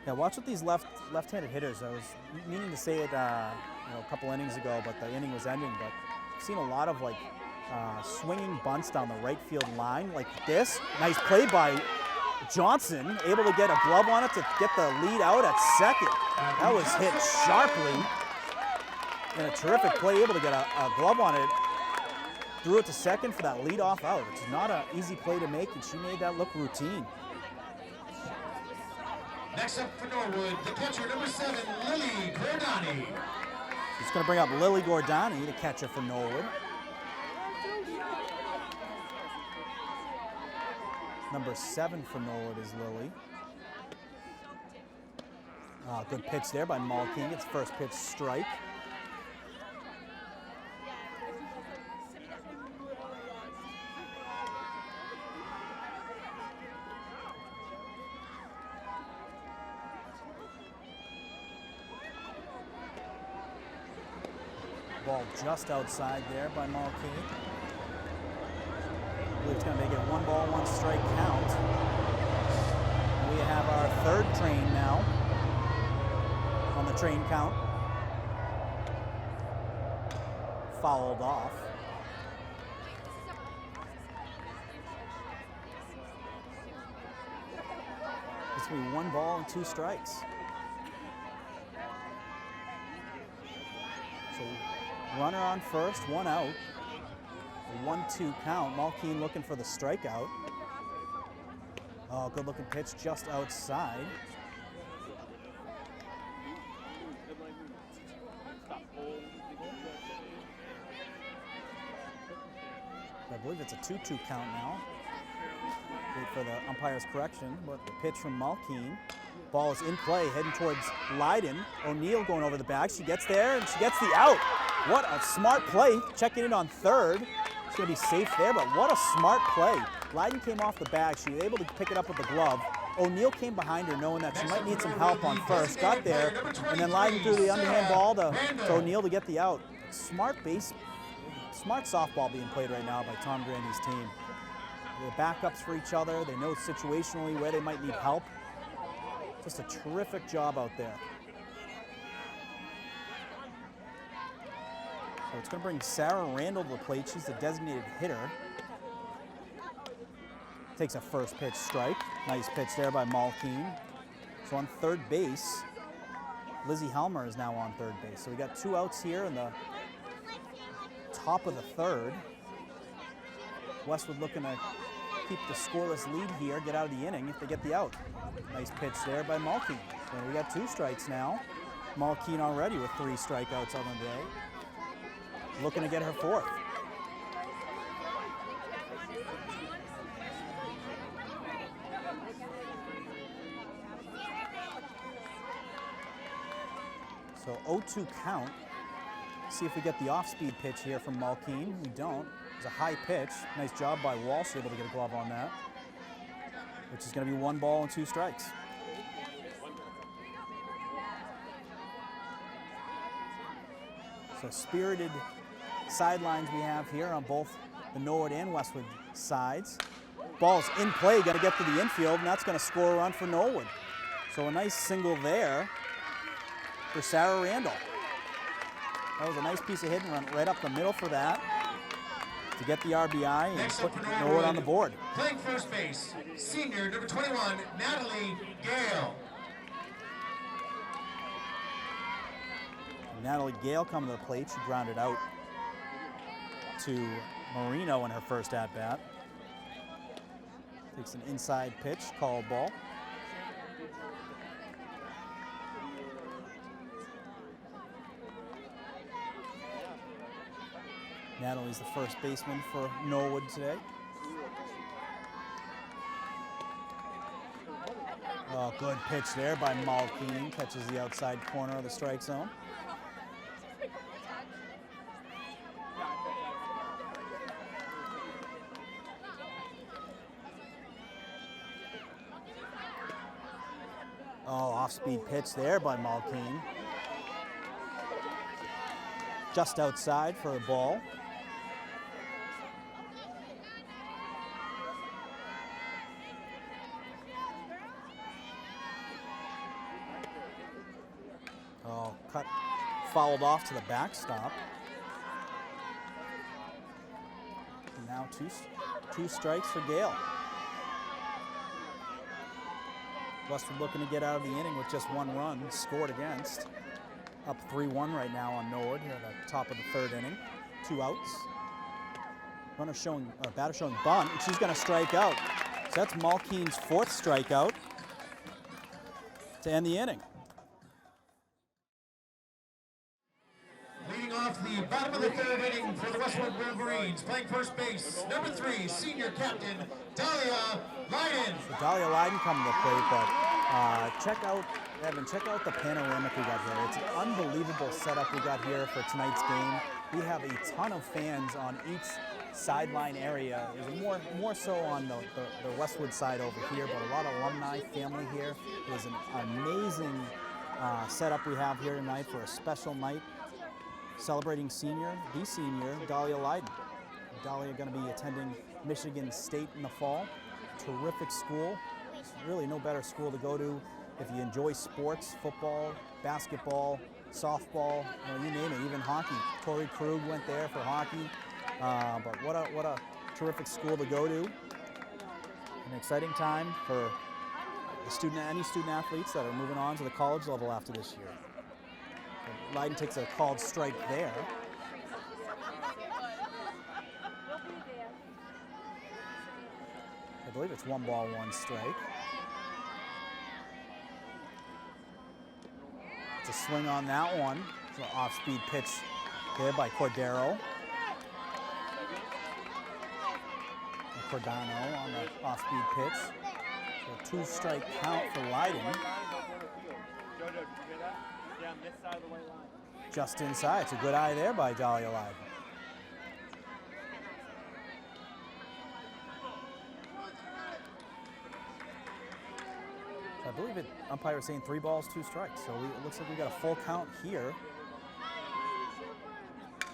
Speaker 3: Yeah, watch with these left-handed hitters. I was meaning to say it a couple innings ago, but the inning was ending. But I've seen a lot of swinging bunts down the right field line like this. Nice play by Johnson, able to get a glove on it to get the lead out at second. That was hit sharply. And a terrific play, able to get a glove on it. Threw it to second for that leadoff out. It's not an easy play to make, and she made that look routine.
Speaker 4: Next up for Norwood, the catcher, number 7, Lily Gordani.
Speaker 3: She's going to bring up Lily Gordani, the catcher for Norwood. Number 7 for Norwood is Lily. Good pitch there by Malking. It's first pitch strike. Ball just outside there by Malkeen. I believe it's going to make it 1 ball, 1 strike count. We have our third train now on the train count. Fouled off. It's going to be 1 ball and 2 strikes. So runner on first, 1 out. A 1-2 count. Malkeen looking for the strikeout. Oh, good looking pitch just outside. I believe it's a 2-2 count now. Wait for the umpire's correction, but the pitch from Malkeen. Ball is in play, heading towards Leiden. O'Neill going over the bag. She gets there, and she gets the out. What a smart play. Checking in on third. It's going to be safe there, but what a smart play. Leiden came off the bag. She was able to pick it up with the glove. O'Neill came behind her knowing that she might need some help on first. Got there, and then Leiden threw the underhand ball to O'Neill to get the out. Smart softball being played right now by Tom Grandy's team. They're backups for each other. They know situationally where they might need help. Just a terrific job out there. So it's going to bring Sarah Randall to the plate. She's the designated hitter. Takes a first pitch strike. Nice pitch there by Malkeen. So on third base, Lizzie Helmer is now on third base. So we got 2 outs here in the top of the third. Westwood looking to keep the scoreless lead here, get out of the inning if they get the out. Nice pitch there by Malkeen. So we got 2 strikes now. Malkeen already with 3 strikeouts on the day. Looking to get her 4th. So 0-2 count. See if we get the off-speed pitch here from Malkeen. We don't. It's a high pitch. Nice job by Walsh, able to get a glove on that. Which is going to be 1 ball and 2 strikes. So spirited sidelines we have here on both the Norwood and Westwood sides. Ball's in play, got to get to the infield, and that's going to score a run for Norwood. So a nice single there for Sarah Randall. That was a nice piece of hit and run right up the middle for that. to get the RBI and
Speaker 4: Next
Speaker 3: put
Speaker 4: up for
Speaker 3: Norwood on the board.
Speaker 4: Playing first base, senior number 21, Natalie Gale.
Speaker 3: Natalie Gale coming to the plate. She grounded out to Marino in her first at-bat. Takes an inside pitch, called ball. Natalie's the first baseman for Norwood today. Oh, good pitch there by Malkeen. Catches the outside corner of the strike zone. Oh, off-speed pitch there by Malkeen. Just outside for a ball. Oh, cut, fouled off to the backstop. And now two strikes for Gale. Westwood looking to get out of the inning with just one run, scored against. Up 3-1 right now on Norwood here at the top of the third inning. 2 outs. Batter showing bunt, and she's going to strike out. So that's Malkeen's 4th strikeout to end the inning.
Speaker 4: Leading off the bottom of the third inning for the Westwood Wolverines, playing first base, number 3, senior captain, Dahlia Lyden.
Speaker 3: So Dahlia Lyden coming to the plate, but check out the panoramic we got here. It's an unbelievable setup we got here for tonight's game. We have a ton of fans on each sideline area. There's more so on the Westwood side over here, but a lot of alumni family here. It is an amazing setup we have here tonight for a special night celebrating the senior, Dahlia Lyden. Dahlia going to be attending Michigan State in the fall. Terrific school. It's really no better school to go to if you enjoy sports, football, basketball, softball, you name it, even hockey. Tori Krug went there for hockey. But what a terrific school to go to. An exciting time for any student athletes that are moving on to the college level after this year. So Lyden takes a called strike there. I believe it's 1 ball, 1 strike. It's a swing on that one. It's an off-speed pitch there by Cordero. Cordano on the off-speed pitch. So 2-strike count for Lyden. Just inside. It's a good eye there by Dahlia Lyden. I believe umpire was saying 3 balls, 2 strikes. So it looks like we got a full count here.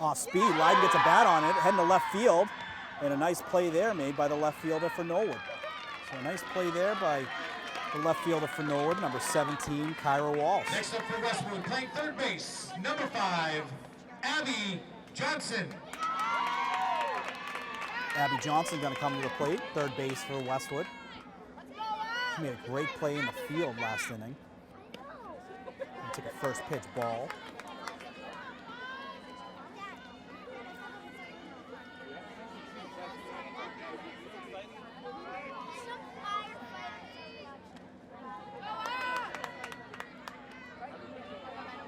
Speaker 3: Off speed, Lyden gets a bat on it, heading to left field. And a nice play there made by the left fielder for Norwood. So a nice play there by the left fielder for Norwood, number 17, Kyra Walsh.
Speaker 4: Next up for Westwood, playing third base, number 5, Abby Johnson.
Speaker 3: Abby Johnson going to come to the plate, third base for Westwood. She made a great play in the field last inning. Took a first pitch ball.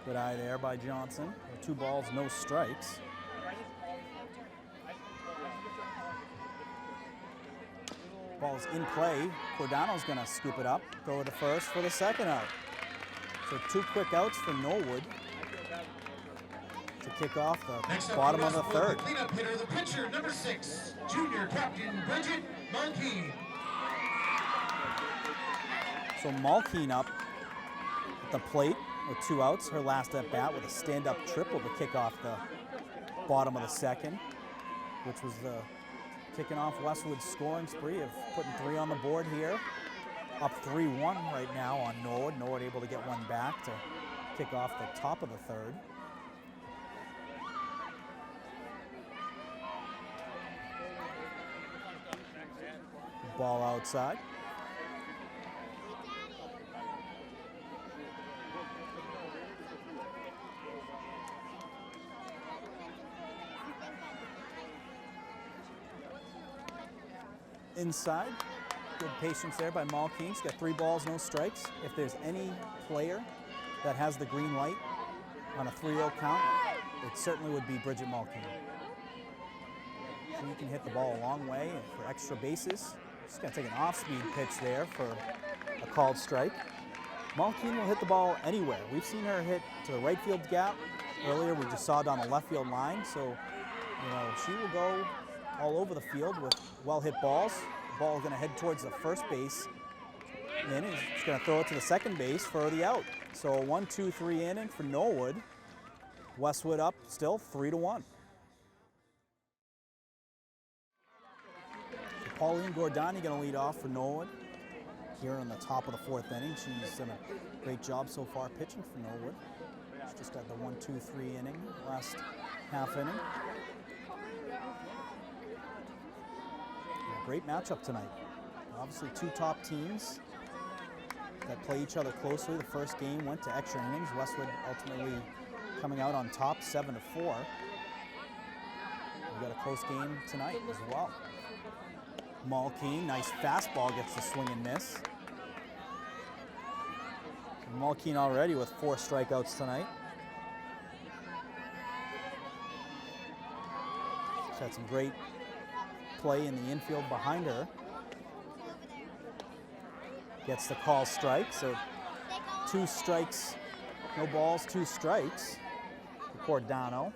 Speaker 3: Good eye there by Johnson. 2 balls, no strikes. Ball's in play. Cordano's going to scoop it up, go to first for the second out. So 2 quick outs for Norwood to kick off the bottom of the third.
Speaker 4: The cleanup hitter, the pitcher, number 6, junior captain Bridget Malkeen.
Speaker 3: So Malkeen up at the plate with 2 outs. Her last at bat with a stand-up triple to kick off the bottom of the second, which was kicking off Westwood's scoring spree of putting 3 on the board here. Up 3-1 right now on Norwood. Norwood able to get one back to kick off the top of the third. Ball outside. Inside, good patience there by Malkeen. He's got 3 balls, no strikes. If there's any player that has the green light on a 3-0 count, it certainly would be Bridget Malkeen. She can hit the ball a long way for extra bases. She's going to take an off-speed pitch there for a called strike. Malkeen will hit the ball anywhere. We've seen her hit to the right field gap. Earlier we just saw it on the left field line, so she will go all over the field with well-hit balls. The ball is going to head towards the first base inning. She's going to throw it to the second base for the out. So 1-2-3 inning for Norwood. Westwood up still 3-1. So Pauline Gordani going to lead off for Norwood here on the top of the 4th inning. She's done a great job so far pitching for Norwood. She's just got the 1-2-3 inning, last half inning. Great matchup tonight. Obviously 2 top teams that play each other closely. The first game went to extra innings. Westwood ultimately coming out on top 7-4. We've got a close game tonight as well. Malkeen, nice fastball, gets the swing and miss. Malkeen already with 4 strikeouts tonight. She's had some great play in the infield behind her. Gets the call strike, so 2 strikes, no balls, 2 strikes for Cordano.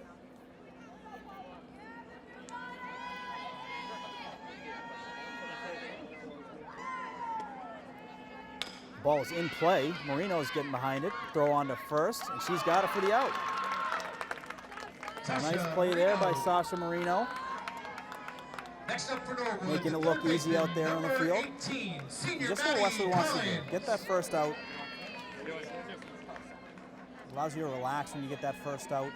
Speaker 3: Ball is in play. Marino's getting behind it. Throw on to first, and she's got it for the out. A nice play there by Sasha Marino.
Speaker 4: Next up for Norwood,
Speaker 3: making it look easy out there on the field.
Speaker 4: 18,
Speaker 3: Just what Westwood wants to do. Get that first out. Allows you to relax when you get that first out.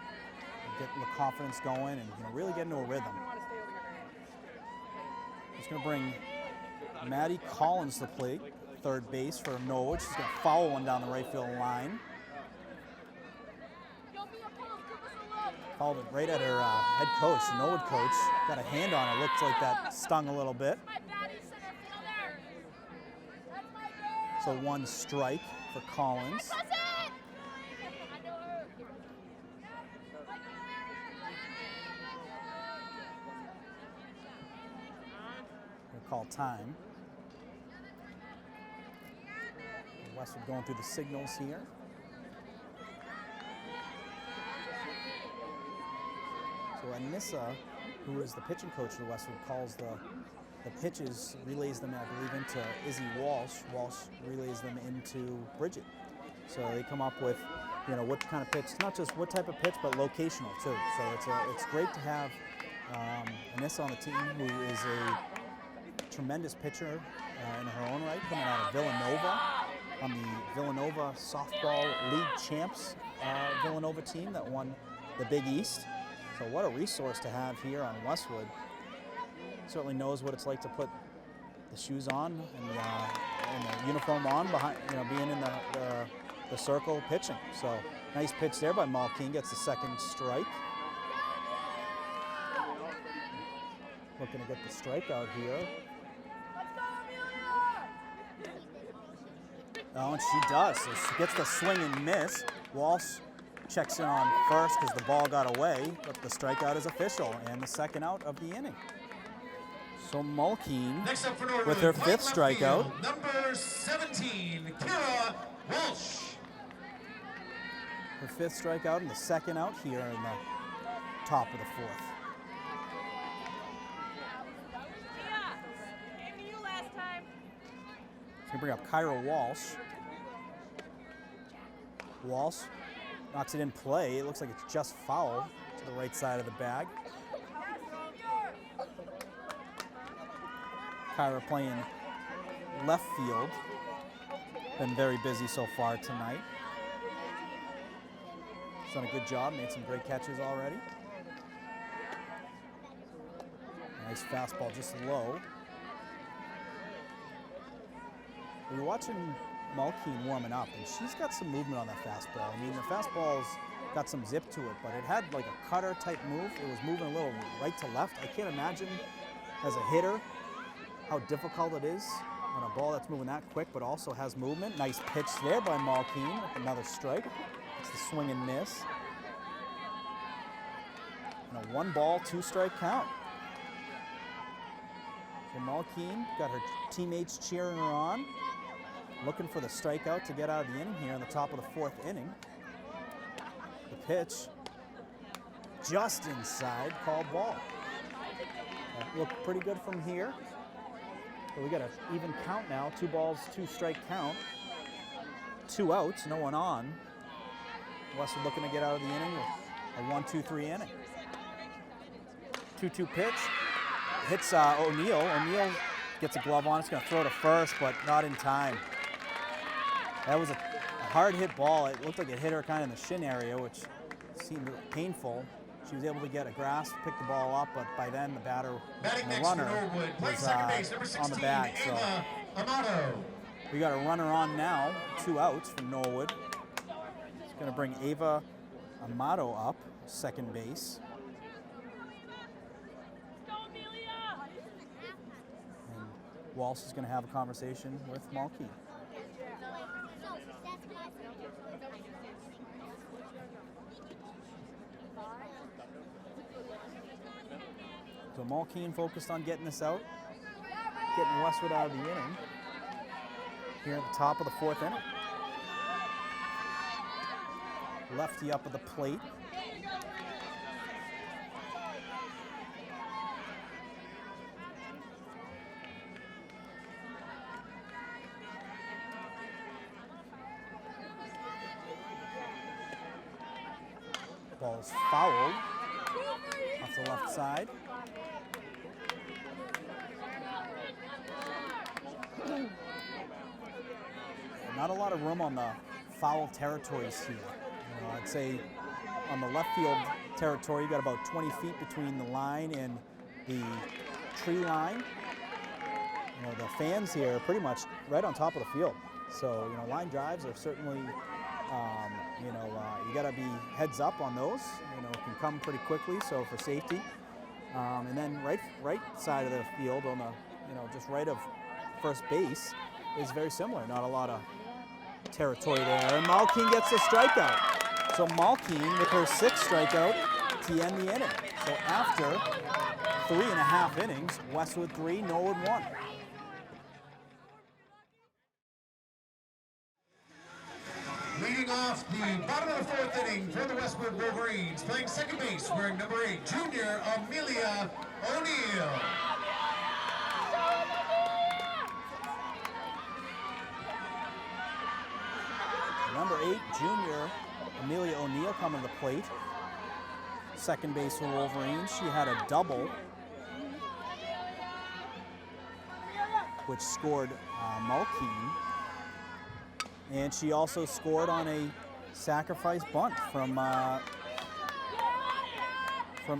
Speaker 3: Get the confidence going and really get into a rhythm. He's going to bring Maddie Collins to the plate, 3rd base for Norwood. She's going to foul one down the right field line. Fouled it right at her head coach, the Norwood coach. Got a hand on it. Looks like that stung a little bit. So 1 strike for Collins. We'll call time. Westwood going through the signals here. So Anissa, who is the pitching coach for Westwood, calls the pitches, relays them, I believe, into Izzy Walsh. Walsh relays them into Bridget. So they come up with, what kind of pitch, not just what type of pitch, but locational too. So it's great to have Anissa on the team, who is a tremendous pitcher in her own right, coming out of Villanova, on the Villanova Softball League Champs Villanova team that won the Big East. So what a resource to have here on Westwood. Certainly knows what it's like to put the shoes on and the uniform on behind, being in the circle pitching. So nice pitch there by Malkeen, gets the 2nd strike. Looking to get the strikeout here. Oh, and she does. So she gets the swing and miss. Walsh checks in on first because the ball got away, but the strikeout is official and the 2nd out of the inning. So Malkeen with her 5th strikeout.
Speaker 4: Number 17, Kira Walsh.
Speaker 3: Her 5th strikeout and the 2nd out here in the top of the 4th. So we bring up Kyra Walsh. Walsh knocks it in play. It looks like it's just foul to the right side of the bag. Kyra playing left field. Been very busy so far tonight. She's done a good job, made some great catches already. Nice fastball just low. We were watching Malkeen warming up, and she's got some movement on that fastball. I mean, the fastball's got some zip to it, but it had like a cutter type move. It was moving a little right to left. I can't imagine as a hitter how difficult it is on a ball that's moving that quick, but also has movement. Nice pitch there by Malkeen with another strike. It's the swing and miss. And a 1-ball, 2-strike count. So Malkeen got her teammates cheering her on, looking for the strikeout to get out of the inning here in the top of the 4th inning. The pitch just inside, called ball. That looked pretty good from here. So we got an even count now, 2 balls, 2-strike count. 2 outs, no one on. Westwood looking to get out of the inning with a 1-2-3 inning. 2-2 pitch. Hits O'Neill. O'Neill gets a glove on. It's going to throw to first, but not in time. That was a hard hit ball. It looked like it hit her kind of in the shin area, which seemed painful. She was able to get a grasp, pick the ball up, but by then the batter, the runner, was on the bag. So we got a runner on now, 2 outs from Norwood. It's going to bring Ava Amato up, second base. And Walsh is going to have a conversation with Malkeen. So Malkeen focused on getting this out, getting Westwood out of the inning here at the top of the 4th inning. Lefty up at the plate. Ball's fouled off the left side. Not a lot of room on the foul territories here. I'd say on the left field territory, you got about 20 feet between the line and the tree line. The fans here are pretty much right on top of the field. So, line drives are certainly, you got to be heads up on those. It can come pretty quickly, so for safety. And then right side of the field on the, just right of first base is very similar. Not a lot of territory there. And Malkeen gets the strikeout. So Malkeen with her 6th strikeout to end the inning. So after 3.5 innings, Westwood 3, Norwood 1.
Speaker 4: Leading off the bottom of the 4th inning for the Westwood Wolverines, playing second base, wearing number 8, junior Amelia O'Neill.
Speaker 3: Number 8, junior Amelia O'Neill coming to the plate. Second base for Wolverines. She had a double, which scored Malkeen. And she also scored on a sacrifice bunt from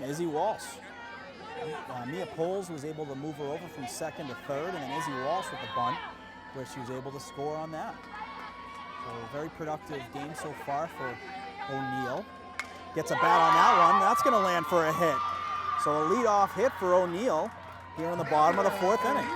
Speaker 3: Izzy Walsh. Mia Poles was able to move her over from second to third, and then Izzy Walsh with the bunt, where she was able to score on that. So a very productive game so far for O'Neill. Gets a bat on that one. That's going to land for a hit. So a leadoff hit for O'Neill here in the bottom of the 4th inning.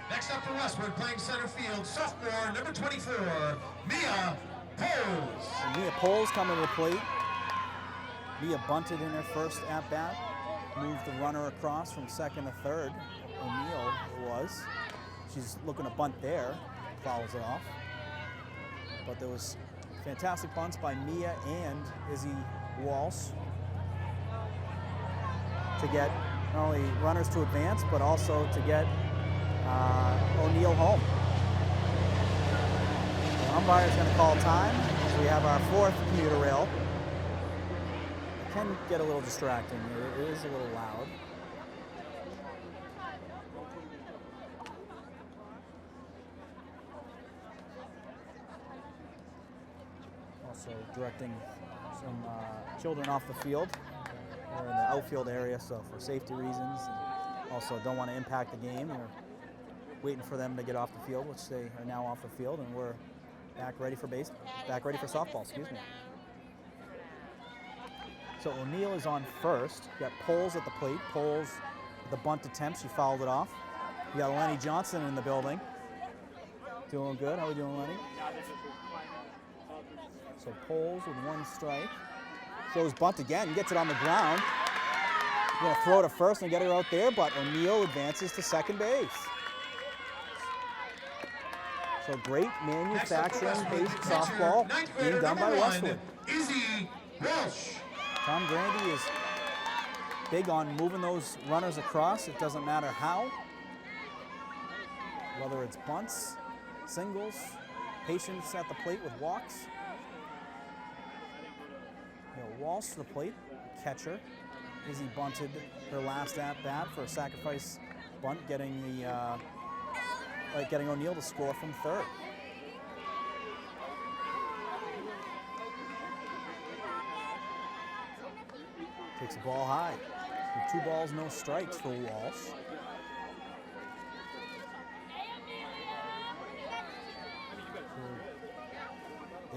Speaker 4: Next up for Westwood, playing center field, sophomore number 24, Mia Poles.
Speaker 3: And Mia Poles coming to the plate. Mia bunted in her first at-bat. Moved the runner across from second to third. O'Neill it was. She's looking to bunt there. Fouls it off. But there was fantastic bunts by Mia and Izzy Walsh to get not only runners to advance, but also to get O'Neill home. The umpire is going to call time as we have our 4th commuter rail. It can get a little distracting. It is a little loud. Also directing some children off the field. We're in the outfield area, so for safety reasons. Also don't want to impact the game. We're waiting for them to get off the field, which they are now off the field, and we're back ready for softball, excuse me. So O'Neill is on first. You got Poles at the plate. Poles, the bunt attempt, she fouled it off. You got Lenny Johnson in the building. Doing good. How are we doing, Lenny? So Poles with 1 strike. Throws bunt again, gets it on the ground. Going to throw it to first and get her out there, but O'Neill advances to second base. So great manufacturing-based softball being done by Westwood.
Speaker 4: Izzy Welsh.
Speaker 3: Tom Grandy is big on moving those runners across. It doesn't matter how. Whether it's bunts, singles, patience at the plate with walks. Walsh to the plate, catcher. Izzy bunted her last at-bat for a sacrifice bunt, getting O'Neill to score from third. Takes the ball high. 2 balls, no strikes for Walsh.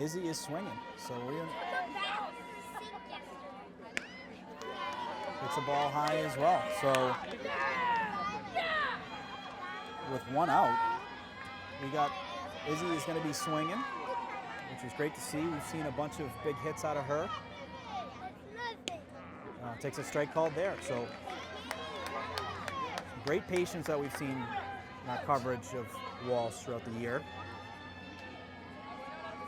Speaker 3: Izzy is swinging, so takes the ball high as well. So with 1 out, we got Izzy is going to be swinging, which is great to see. We've seen a bunch of big hits out of her. Takes a strike called there. So great patience that we've seen in our coverage of Walsh throughout the year.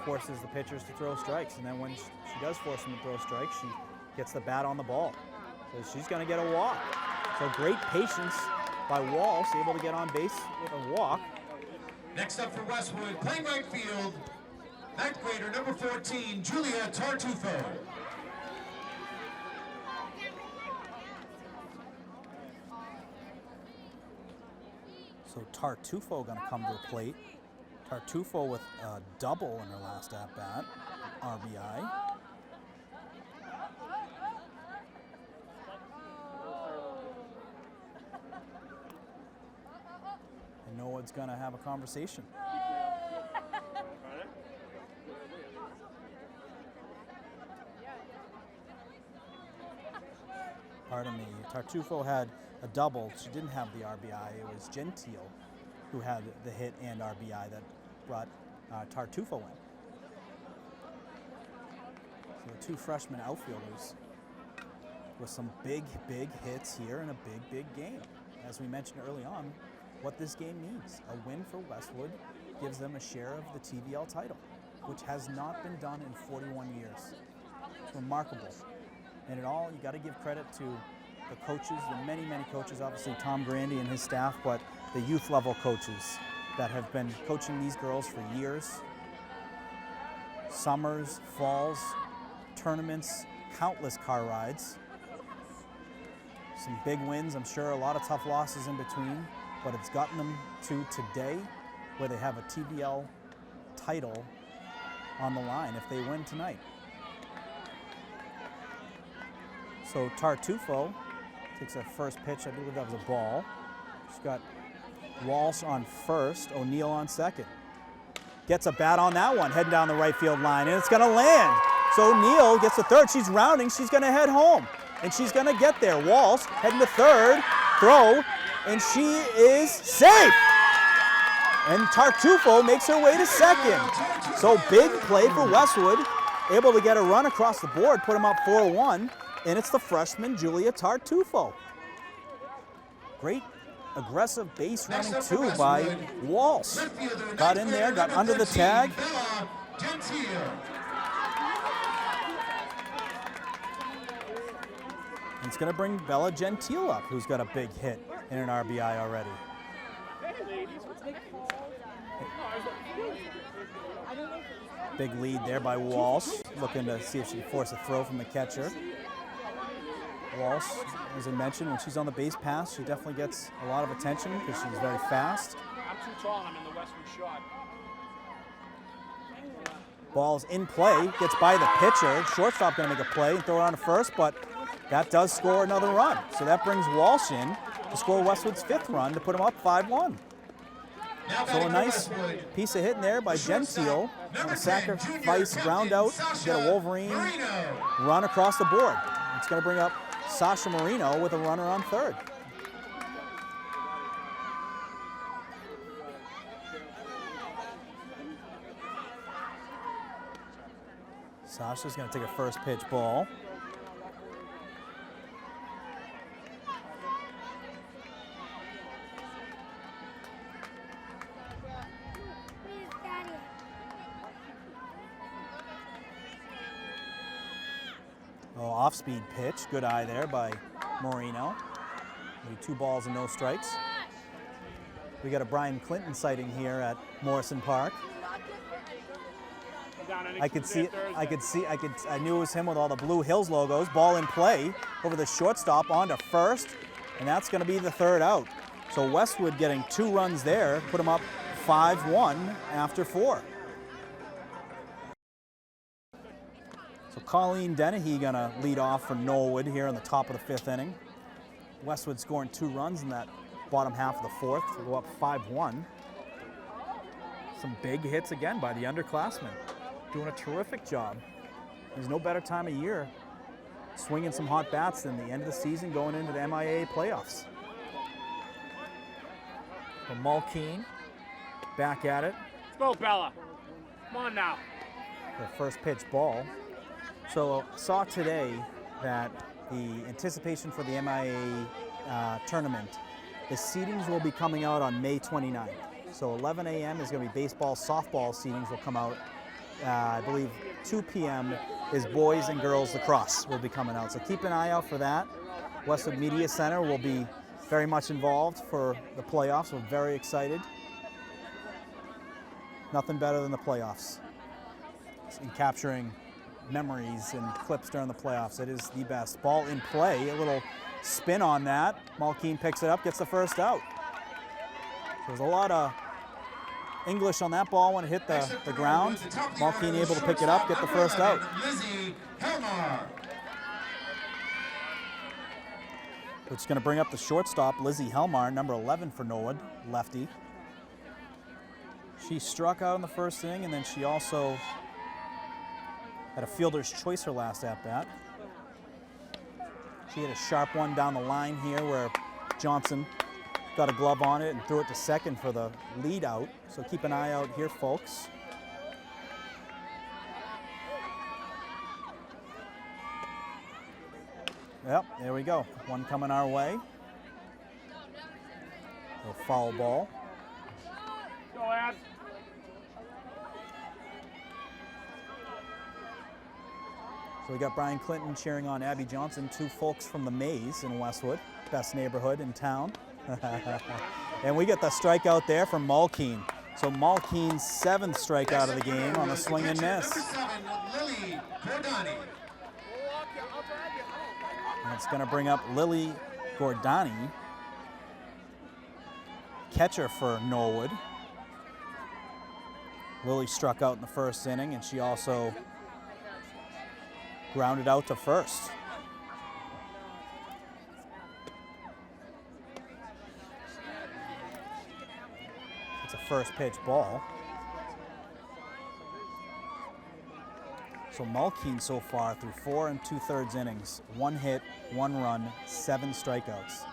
Speaker 3: Forces the pitchers to throw strikes, and then when she does force them to throw strikes, she gets the bat on the ball. So she's going to get a walk. So great patience by Walsh, able to get on base with a walk.
Speaker 4: Next up for Westwood, playing right field, 9th grader number 14, Julia Tartufo.
Speaker 3: So Tartufo going to come to the plate. Tartufo with a double in her last at-bat, RBI. And Norwood's going to have a conversation. Pardon me, Tartufo had a double. She didn't have the RBI. It was Gentile who had the hit and RBI that brought Tartufo in. So the 2 freshman outfielders with some big hits here in a big game. As we mentioned early on, what this game means. A win for Westwood gives them a share of the TVL title, which has not been done in 41 years. It's remarkable. And it all, you got to give credit to the coaches, the many coaches, obviously Tom Grandy and his staff, but the youth level coaches that have been coaching these girls for years. Summers, falls, tournaments, countless car rides. Some big wins, I'm sure a lot of tough losses in between, but it's gotten them to today where they have a TVL title on the line if they win tonight. So Tartufo takes a first pitch, I believe that was a ball. She's got Walsh on first, O'Neill on second. Gets a bat on that one, heading down the right field line, and it's gonna land. So O'Neill gets to third, she's rounding, she's gonna head home. And she's gonna get there. Walsh heading to third, throw, and she is safe. And Tartufo makes her way to second. So big play for Westwood, able to get a run across the board, put them up 4-1. And it's the freshman, Julia Tartufo. Great aggressive base running too by Walsh. Got in there, got under the tag. And it's going to bring Bella Gentile up, who's got a big hit and an RBI already. Big lead there by Walsh, looking to see if she can force a throw from the catcher. Walsh, as I mentioned, when she's on the base pass, she definitely gets a lot of attention because she's very fast.
Speaker 5: I'm too tall, I'm in the Westwood shot.
Speaker 3: Ball's in play, gets by the pitcher. Shortstop going to make a play and throw it on to first, but that does score another run. So that brings Walsh in. to score Westwood's 5th run to put them up 5-1.
Speaker 4: Now
Speaker 3: So a
Speaker 4: batting for
Speaker 3: nice
Speaker 4: Westwood,
Speaker 3: piece of hitting there by Gentile.
Speaker 4: number
Speaker 3: A
Speaker 4: 10,
Speaker 3: sacrifice
Speaker 4: junior
Speaker 3: ground
Speaker 4: captain
Speaker 3: out,
Speaker 4: Sasha
Speaker 3: get a Wolverine
Speaker 4: Marino.
Speaker 3: run across the board. It's going to bring up Sasha Marino with a runner on 3rd. Sasha's going to take a first pitch ball. Oh, off-speed pitch. Good eye there by Marino. Maybe 2 balls and no strikes. We got a Brian Clinton sighting here at Morrison Park. I knew it was him with all the Blue Hills logos. Ball in play over the shortstop onto first, and that's going to be the 3rd out. So Westwood getting 2 runs there, put them up 5-1 after 4. So Colleen Dennehy going to lead off for Norwood here in the top of the 5th inning. Westwood scoring 2 runs in that bottom half of the 4th to go up 5-1. Some big hits again by the underclassmen. Doing a terrific job. There's no better time of year swinging some hot bats than the end of the season going into the MIA playoffs. So Mulkeen back at it.
Speaker 5: Let's go, Bella. Come on now.
Speaker 3: The first pitch ball. So saw today that the anticipation for the MIA tournament, the seedings will be coming out on May 29th. So 11 a.m. is going to be baseball, softball seedings will come out. I believe 2 p.m. is boys and girls lacrosse will be coming out. So keep an eye out for that. Westwood Media Center will be very much involved for the playoffs. We're very excited. Nothing better than the playoffs. And capturing memories and clips during the playoffs. It is the best. Ball in play, a little spin on that. Mulkeen picks it up, gets the first out. There's a lot of English on that ball when it hit the ground. Mulkeen able to pick it up, get the first out.
Speaker 4: Lizzie Helmar.
Speaker 3: Which is going to bring up the shortstop, Lizzie Helmar, number 11 for Norwood, lefty. She struck out in the first inning, and then she also had a fielder's choice her last at-bat. She had a sharp one down the line here where Johnson got a glove on it and threw it to second for the lead out. So keep an eye out here, folks. Yep, there we go. One coming our way. A foul ball.
Speaker 5: Go, Ab.
Speaker 3: So we got Brian Clinton cheering on Abby Johnson, 2 folks from the Maze in Westwood, best neighborhood in town. And we get the strikeout there from Mulkeen. So Mulkeen's 7th strikeout of the game on a swing and miss.
Speaker 4: Number 7, Lily Gordani.
Speaker 3: And it's going to bring up Lily Gordani, catcher for Norwood. Lily struck out in the first inning, and she also grounded out to first. It's a first pitch ball. So Mulkeen so far through 4 2/3 innings, 1 hit, 1 run, 7 strikeouts.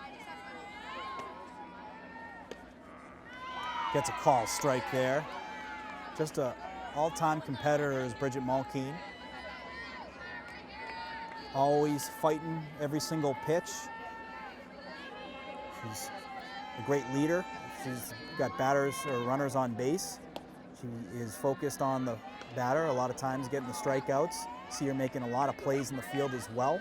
Speaker 3: Gets a call strike there. Just a all-time competitor is Bridget Mulkeen. Always fighting every single pitch. She's a great leader. She's got batters or runners on base. She is focused on the batter, a lot of times getting the strikeouts. See her making a lot of plays in the field as well,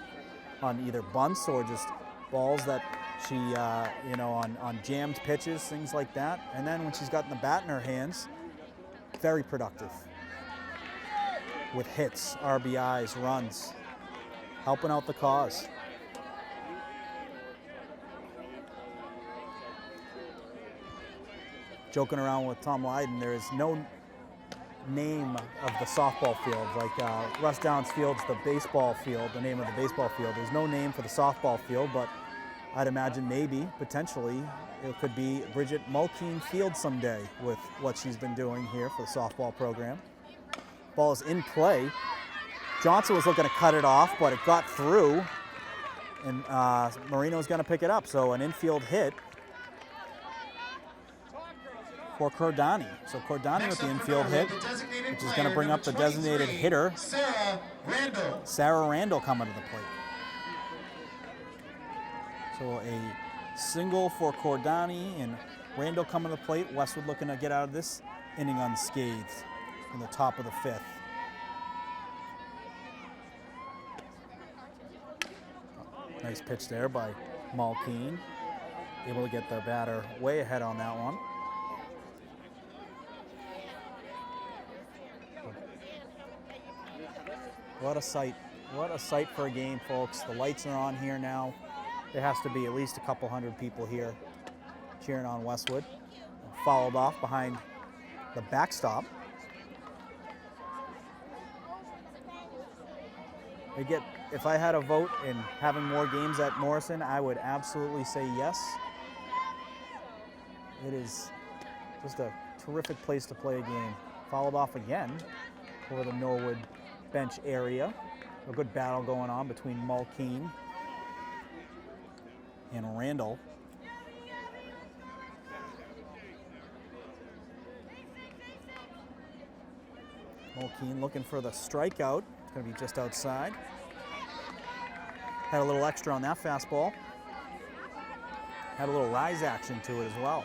Speaker 3: on either bunts or just balls that she, on jammed pitches, things like that. And then when she's gotten the bat in her hands, very productive with hits, RBIs, runs, helping out the cause. Joking around with Tom Lydon, there is no name of the softball field. Like Russ Downs Field's the baseball field, the name of the baseball field. There's no name for the softball field, but I'd imagine maybe, potentially, it could be Bridget Mulkeen Field someday with what she's been doing here for the softball program. Ball is in play. Johnson was looking to cut it off, but it got through, and Marino's going to pick it up. So an infield hit for Cordani. So Cordani with the infield hit, which is going to bring up the designated hitter, Sarah Randall, coming to the plate. So a single for Cordani and Randall coming to the plate. Westwood looking to get out of this inning unscathed in the top of the 5th. Nice pitch there by Mulkeen. Able to get the batter way ahead on that one. What a sight. What a sight for a game, folks. The lights are on here now. There has to be at least a couple hundred people here cheering on Westwood. Followed off behind the backstop. If I had a vote in having more games at Morrison, I would absolutely say yes. It is just a terrific place to play a game. Followed off again over the Norwood bench area. A good battle going on between Mulkeen and Randall. Mulkeen looking for the strikeout. It's going to be just outside. Had a little extra on that fastball. Had a little rise action to it as well.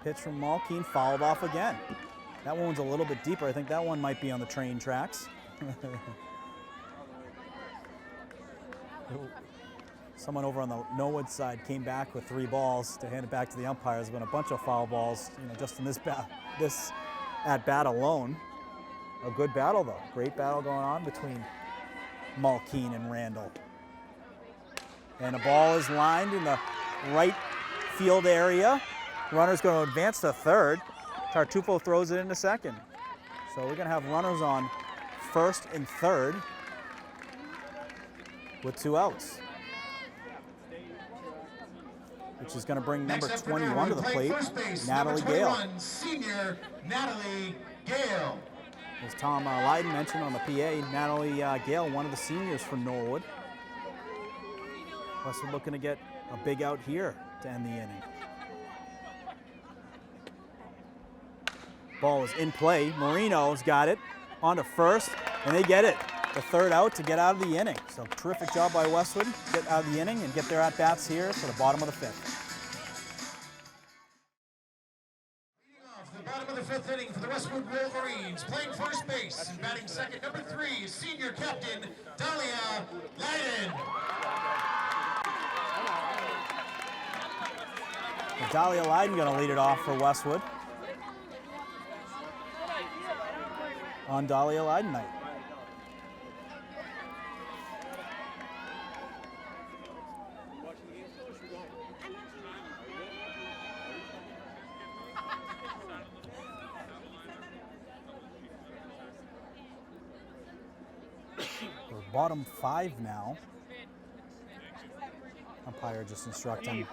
Speaker 3: Pitch from Mulkeen, fouled off again. That one's a little bit deeper. I think that one might be on the train tracks. Someone over on the Norwood side came back with 3 balls to hand it back to the umpire. There's been a bunch of foul balls, just in this at bat alone. A good battle though. Great battle going on between Mulkeen and Randall. And the ball is lined in the right field area. Runner's going to advance to third. Tartufo throws it into second. So we're going to have runners on first and third with 2 outs. Which is going to bring number 21 to the plate, Natalie Gale.
Speaker 4: Senior Natalie Gale.
Speaker 3: As Tom Lydon mentioned on the PA, Natalie Gale, one of the seniors for Norwood. Westwood looking to get a big out here to end the inning. Ball is in play. Marino's got it onto first, and they get it. The 3rd out to get out of the inning. So terrific job by Westwood. Get out of the inning and get their at-bats here to the bottom of the 5th.
Speaker 4: Leading off the bottom of the 5th inning for the Westwood Wolverines, playing first base and batting second, number 3, senior captain Dahlia Lydon.
Speaker 3: Dahlia Lydon going to lead it off for Westwood on Dahlia Lydon night. We're bottom 5 now. Umpire just instructing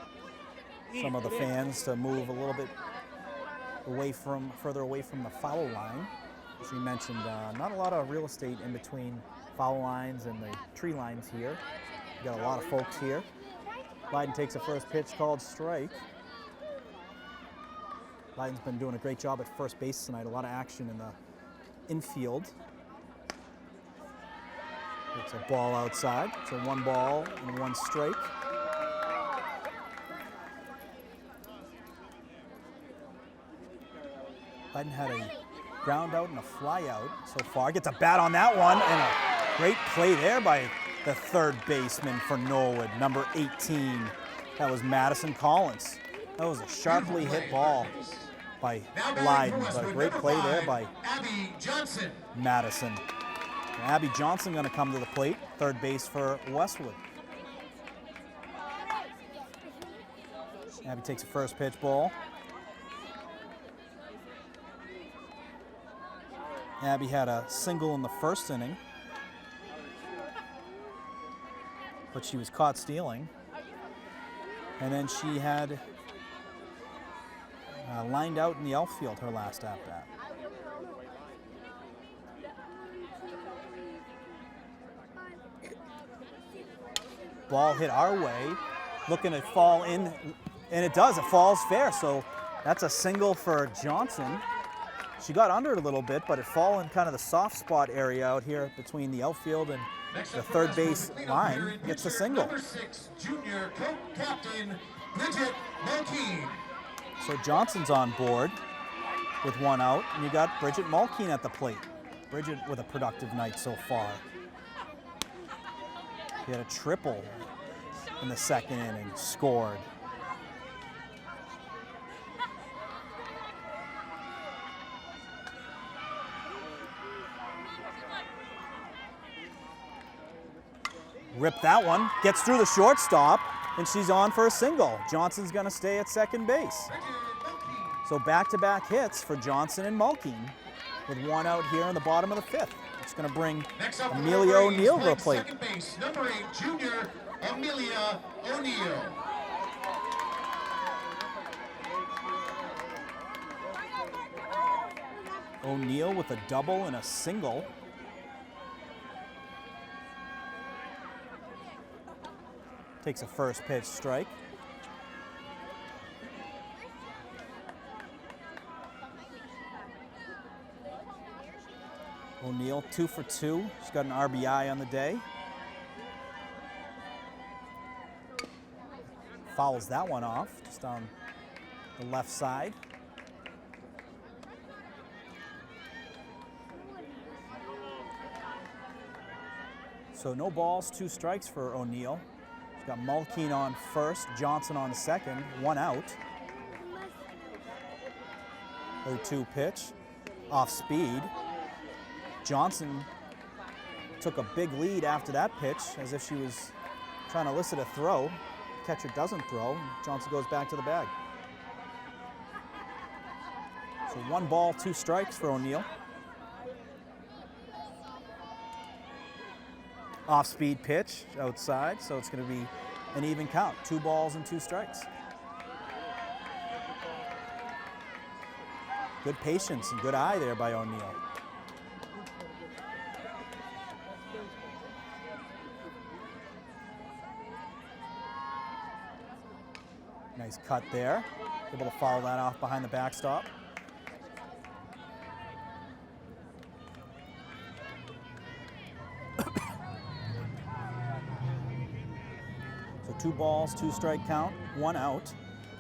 Speaker 3: some of the fans to move a little bit further away from the foul line. As you mentioned, not a lot of real estate in between foul lines and the tree lines here. You got a lot of folks here. Lydon takes a first pitch called strike. Lydon's been doing a great job at first base tonight. A lot of action in the infield. It's a ball outside. It's a 1 ball and 1 strike. Lydon had a ground out and a fly out so far. Gets a bat on that one, and a great play there by the 3rd baseman for Norwood, number 18. That was Madison Collins. That was a sharply hit ball by Lydon, but a great play there by
Speaker 4: Abby Johnson.
Speaker 3: Madison. And Abby Johnson going to come to the plate, 3rd base for Westwood. Abby takes a first pitch ball. Abby had a single in the first inning, but she was caught stealing. And then she had lined out in the outfield her last at-bat. Ball hit our way, looking to fall in, and it does. It falls fair, so that's a single for Johnson. She got under it a little bit, but it fall in kind of the soft spot area out here between the outfield and the third base line. Gets a single.
Speaker 4: Number 6, junior co-captain Bridget Mulkeen.
Speaker 3: So Johnson's on board with one out, and you got Bridget Mulkeen at the plate. Bridget with a productive night so far. He had a triple in the second inning, scored. Rip that one, gets through the shortstop, and she's on for a single. Johnson's gonna stay at second base. So back-to-back hits for Johnson and Mulkeen with one out here in the bottom of the fifth. It's gonna bring Amelia O'Neill to the plate.
Speaker 4: Second base, number 8, junior Amelia O'Neill.
Speaker 3: O'Neill with a double and a single. Takes a first pitch strike. O'Neill 2 for 2. She's got an RBI on the day. Fouls that one off, just on the left side. So no balls, 2 strikes for O'Neill. She's got Mulkeen on first, Johnson on second, 1 out. 0-2 pitch, off speed. Johnson took a big lead after that pitch, as if she was trying to elicit a throw. Catcher doesn't throw. Johnson goes back to the bag. So 1 ball, 2 strikes for O'Neill. Off-speed pitch outside, so it's going to be an even count. 2 balls and 2 strikes. Good patience and good eye there by O'Neill. Nice cut there. Able to foul that off behind the backstop. So 2 balls, 2 strike count, 1 out.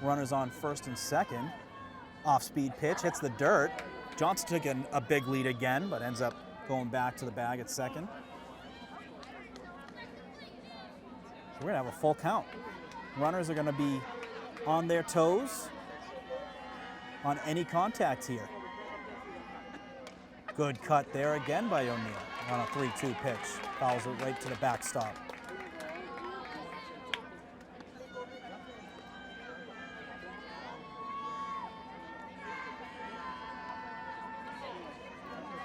Speaker 3: Runners on first and second. Off-speed pitch, hits the dirt. Johnson took a big lead again, but ends up going back to the bag at second. So we're gonna have a full count. Runners are gonna be on their toes on any contact here. Good cut there again by O'Neill on a 3-2 pitch. Fouls it right to the backstop.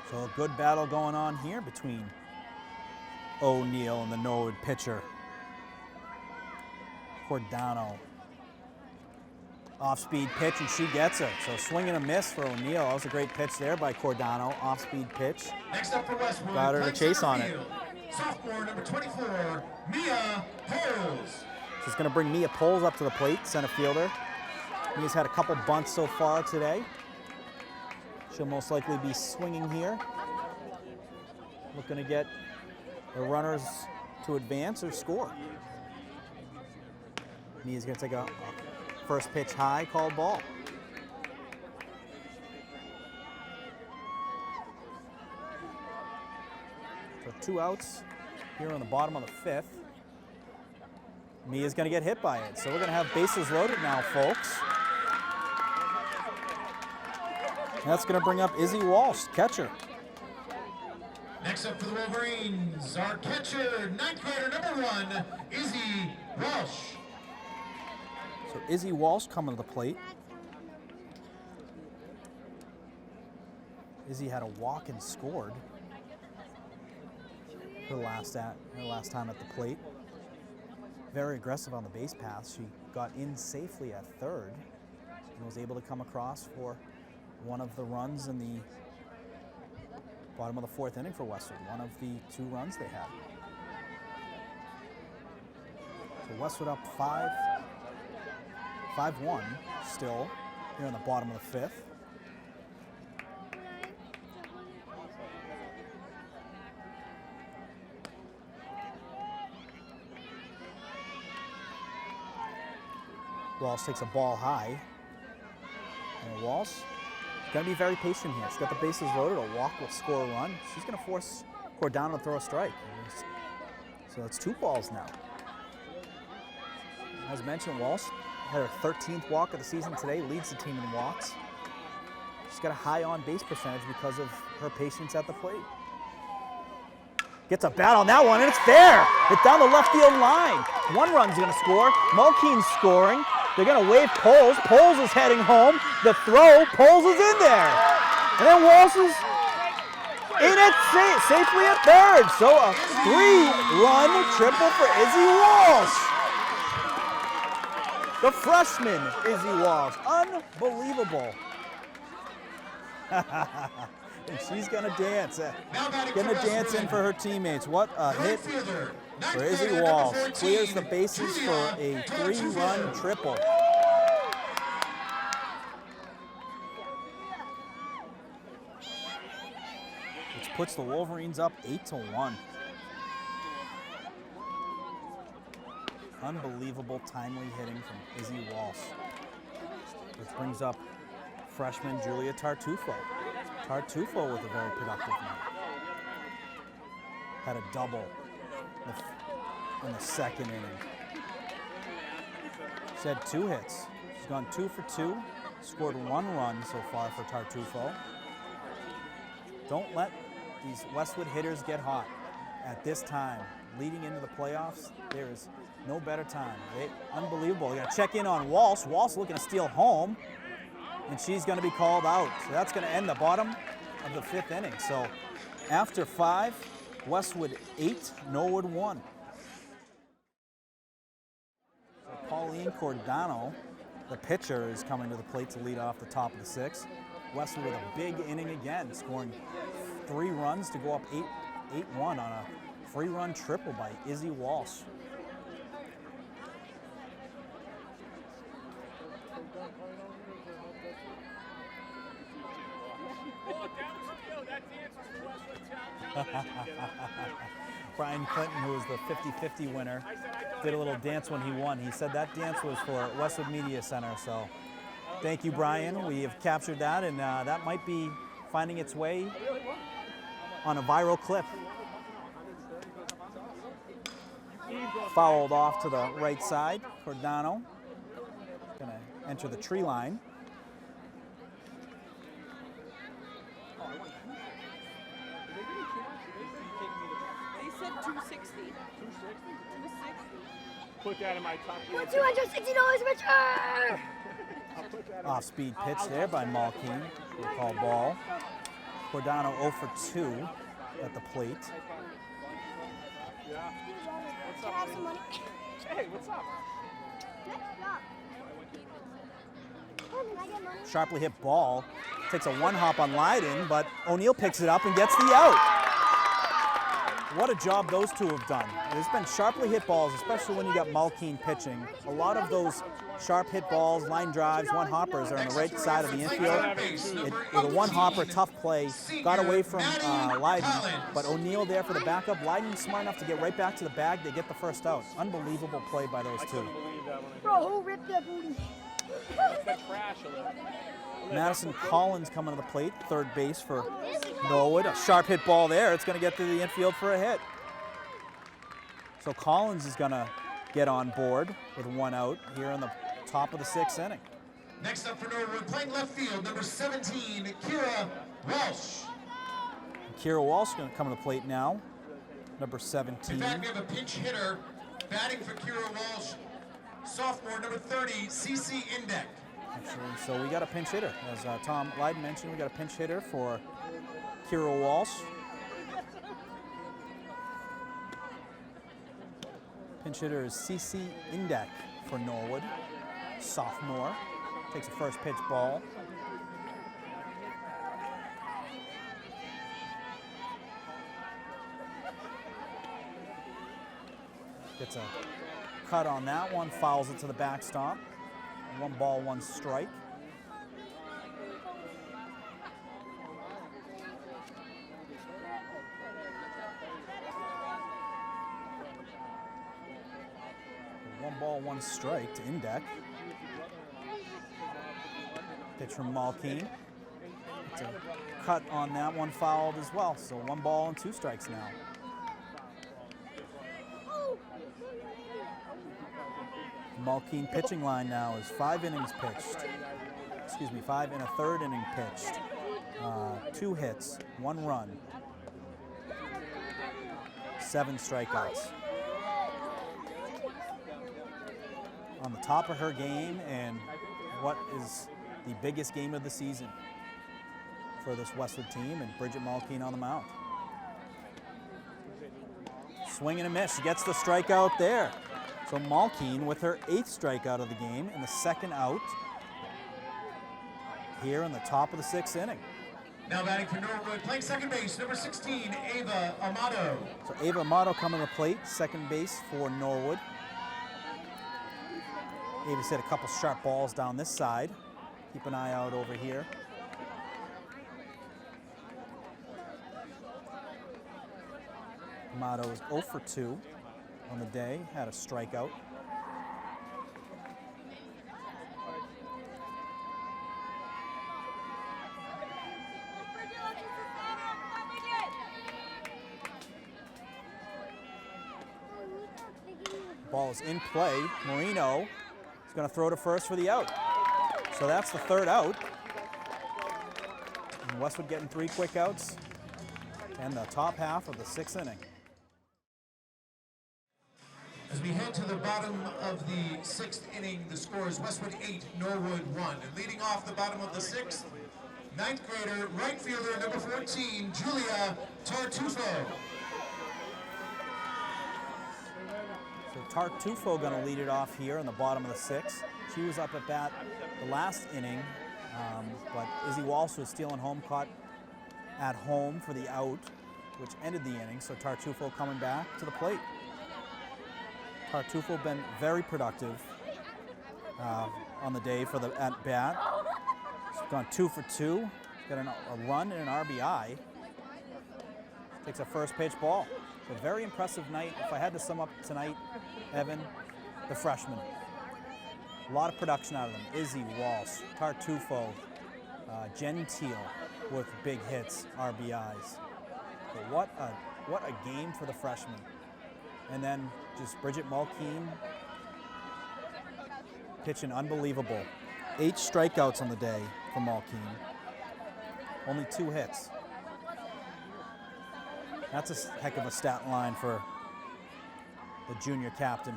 Speaker 3: So a good battle going on here between O'Neill and the Norwood pitcher. Cordano. Off-speed pitch, and she gets it. So swing and a miss for O'Neill. That was a great pitch there by Cordano. Off-speed pitch.
Speaker 4: Next up for Westwood,
Speaker 3: got her to chase on it.
Speaker 4: Sophomore number 24, Mia Poles.
Speaker 3: She's going to bring Mia Poles up to the plate, center fielder. Mia's had a couple bunts so far today. She'll most likely be swinging here. Looking to get the runners to advance or score. Mia's going to take a first pitch high, called ball. So 2 outs here on the bottom of the fifth. Mia's going to get hit by it. So we're going to have bases loaded now, folks. And that's going to bring up Izzy Walsh, catcher.
Speaker 4: Next up for the Wolverines, our catcher, 9th grader number 1, Izzy Walsh.
Speaker 3: So Izzy Walsh coming to the plate. Izzy had a walk and scored her last time at the plate. Very aggressive on the base pass. She got in safely at third and was able to come across for one of the runs in the bottom of the fourth inning for Westwood, one of the 2 runs they had. So Westwood up 5-1 still here in the bottom of the fifth. Walsh takes a ball high. And Walsh is going to be very patient here. She's got the bases loaded. A walk will score a run. She's going to force Cordano to throw a strike. So it's 2 balls now. As mentioned, Walsh had her 13th walk of the season today, leads the team in walks. She's got a high on-base percentage because of her patience at the plate. Gets a bat on that one, and it's fair. It's down the left field line. 1 run's going to score. Mulkeen's scoring. They're going to wave Poles. Poles is heading home. The throw, Poles is in there. And then Walsh is in it safely at third. So a 3-run triple for Izzy Walsh. The freshman, Izzy Walsh. Unbelievable. And she's going to dance. Going to dance in for her teammates. What a hit for Izzy Walsh. Clears the bases for a 3-run triple. Which puts the Wolverines up 8-1. Unbelievable timely hitting from Izzy Walsh. Which brings up freshman Julia Tartufo. Tartufo with a very productive night. Had a double in the second inning. She had 2 hits. She's gone 2 for 2. Scored 1 run so far for Tartufo. Don't let these Westwood hitters get hot at this time. Leading into the playoffs, there is no better time. Unbelievable. You got to check in on Walsh. Walsh looking to steal home, and she's going to be called out. So that's going to end the bottom of the 5th inning. So after 5, Westwood 8, Norwood 1. So Pauline Cordano, the pitcher, is coming to the plate to lead off the top of the 6th. Westwood with a big inning again, scoring 3 runs to go up 8-1 on a 3-run triple by Izzy Walsh. Brian Clinton, who was the 50-50 winner, did a little dance when he won. He said that dance was for Westwood Media Center, so thank you, Brian. We have captured that, and that might be finding its way on a viral clip. Fouled off to the right side. Cordano going to enter the tree line.
Speaker 2: They said 260. 260?
Speaker 5: Put that in my top.
Speaker 2: $260 return!
Speaker 3: Off-speed pitch there by Mulkeen. We'll call ball. Cordano 0 for 2 at the plate.
Speaker 5: Yeah.
Speaker 2: Can I have some money?
Speaker 5: Hey, what's up?
Speaker 2: Next job. Oh, can I get money?
Speaker 3: Sharply hit ball. Takes a 1-hop on Leiden, but O'Neill picks it up and gets the out. What a job those two have done. There's been sharply hit balls, especially when you got Mulkeen pitching. A lot of those sharp hit balls, line drives, 1-hoppers are on the right side of the infield. With a 1-hopper, tough play, got away from Leiden, but O'Neill there for the backup. Leiden smart enough to get right back to the bag. They get the first out. Unbelievable play by those two.
Speaker 2: Bro, who ripped that booty?
Speaker 3: Madison Collins coming to the plate, third base for Norwood. A sharp hit ball there. It's going to get to the infield for a hit. So Collins is going to get on board with 1 out here in the top of the 6th inning.
Speaker 4: Next up for Norwood, playing left field, number 17, Kira Walsh.
Speaker 3: Kira Walsh going to come to the plate now, number 17.
Speaker 4: In fact, we have a pinch hitter batting for Kira Walsh, sophomore, number 30, CC Indek.
Speaker 3: Actually, so we got a pinch hitter. As Tom Leiden mentioned, we got a pinch hitter for Kira Walsh. Pinch hitter is CC Indek for Norwood, sophomore. Takes a first pitch ball. Gets a cut on that one, fouls it to the backstop. 1 ball, 1 strike. One ball, 1 strike to Indek. Pitch from Malkeen. It's a cut on that one, fouled as well. So 1 ball and 2 strikes now. Malkeen pitching line now is 5 innings pitched. 5 and a third inning pitched. 2 hits, 1 run. 7 strikeouts. On the top of her game, and what is the biggest game of the season for this Westwood team, and Bridget Malkeen on the mound. Swing and a miss. She gets the strikeout there. So Malkeen with her 8th strikeout of the game and the 2nd out here in the top of the 6th inning.
Speaker 4: Now batting for Norwood, playing second base, number 16, Ava Amato.
Speaker 3: So Ava Amato coming to the plate, second base for Norwood. Ava's hit a couple sharp balls down this side. Keep an eye out over here. Amato is 0 for 2 on the day, had a strikeout. Ball is in play. Marino is going to throw to first for the out. So that's the 3rd out. And Westwood getting 3 quick outs and the top half of the 6th inning.
Speaker 4: As we head to the bottom of the 6th inning, the score is Westwood 8, Norwood 1. And leading off the bottom of the 6th, 9th grader, right fielder, number 14, Julia Tartufo.
Speaker 3: So Tartufo going to lead it off here in the bottom of the 6th. She was up at bat the last inning, but Izzy Walsh was stealing home, caught at home for the out, which ended the inning. So Tartufo coming back to the plate. Tartufo been very productive on the day for the at bat. She's gone 2 for 2. Got a run and an RBI. Takes a first pitch ball. A very impressive night. If I had to sum up tonight, Evan, the freshmen. A lot of production out of them. Izzy, Walsh, Tartufo, Gentile with big hits, RBIs. But what a game for the freshmen. And then just Bridget Malkeen pitching unbelievable. 8 strikeouts on the day for Malkeen. Only 2 hits. That's a heck of a stat line for the junior captain.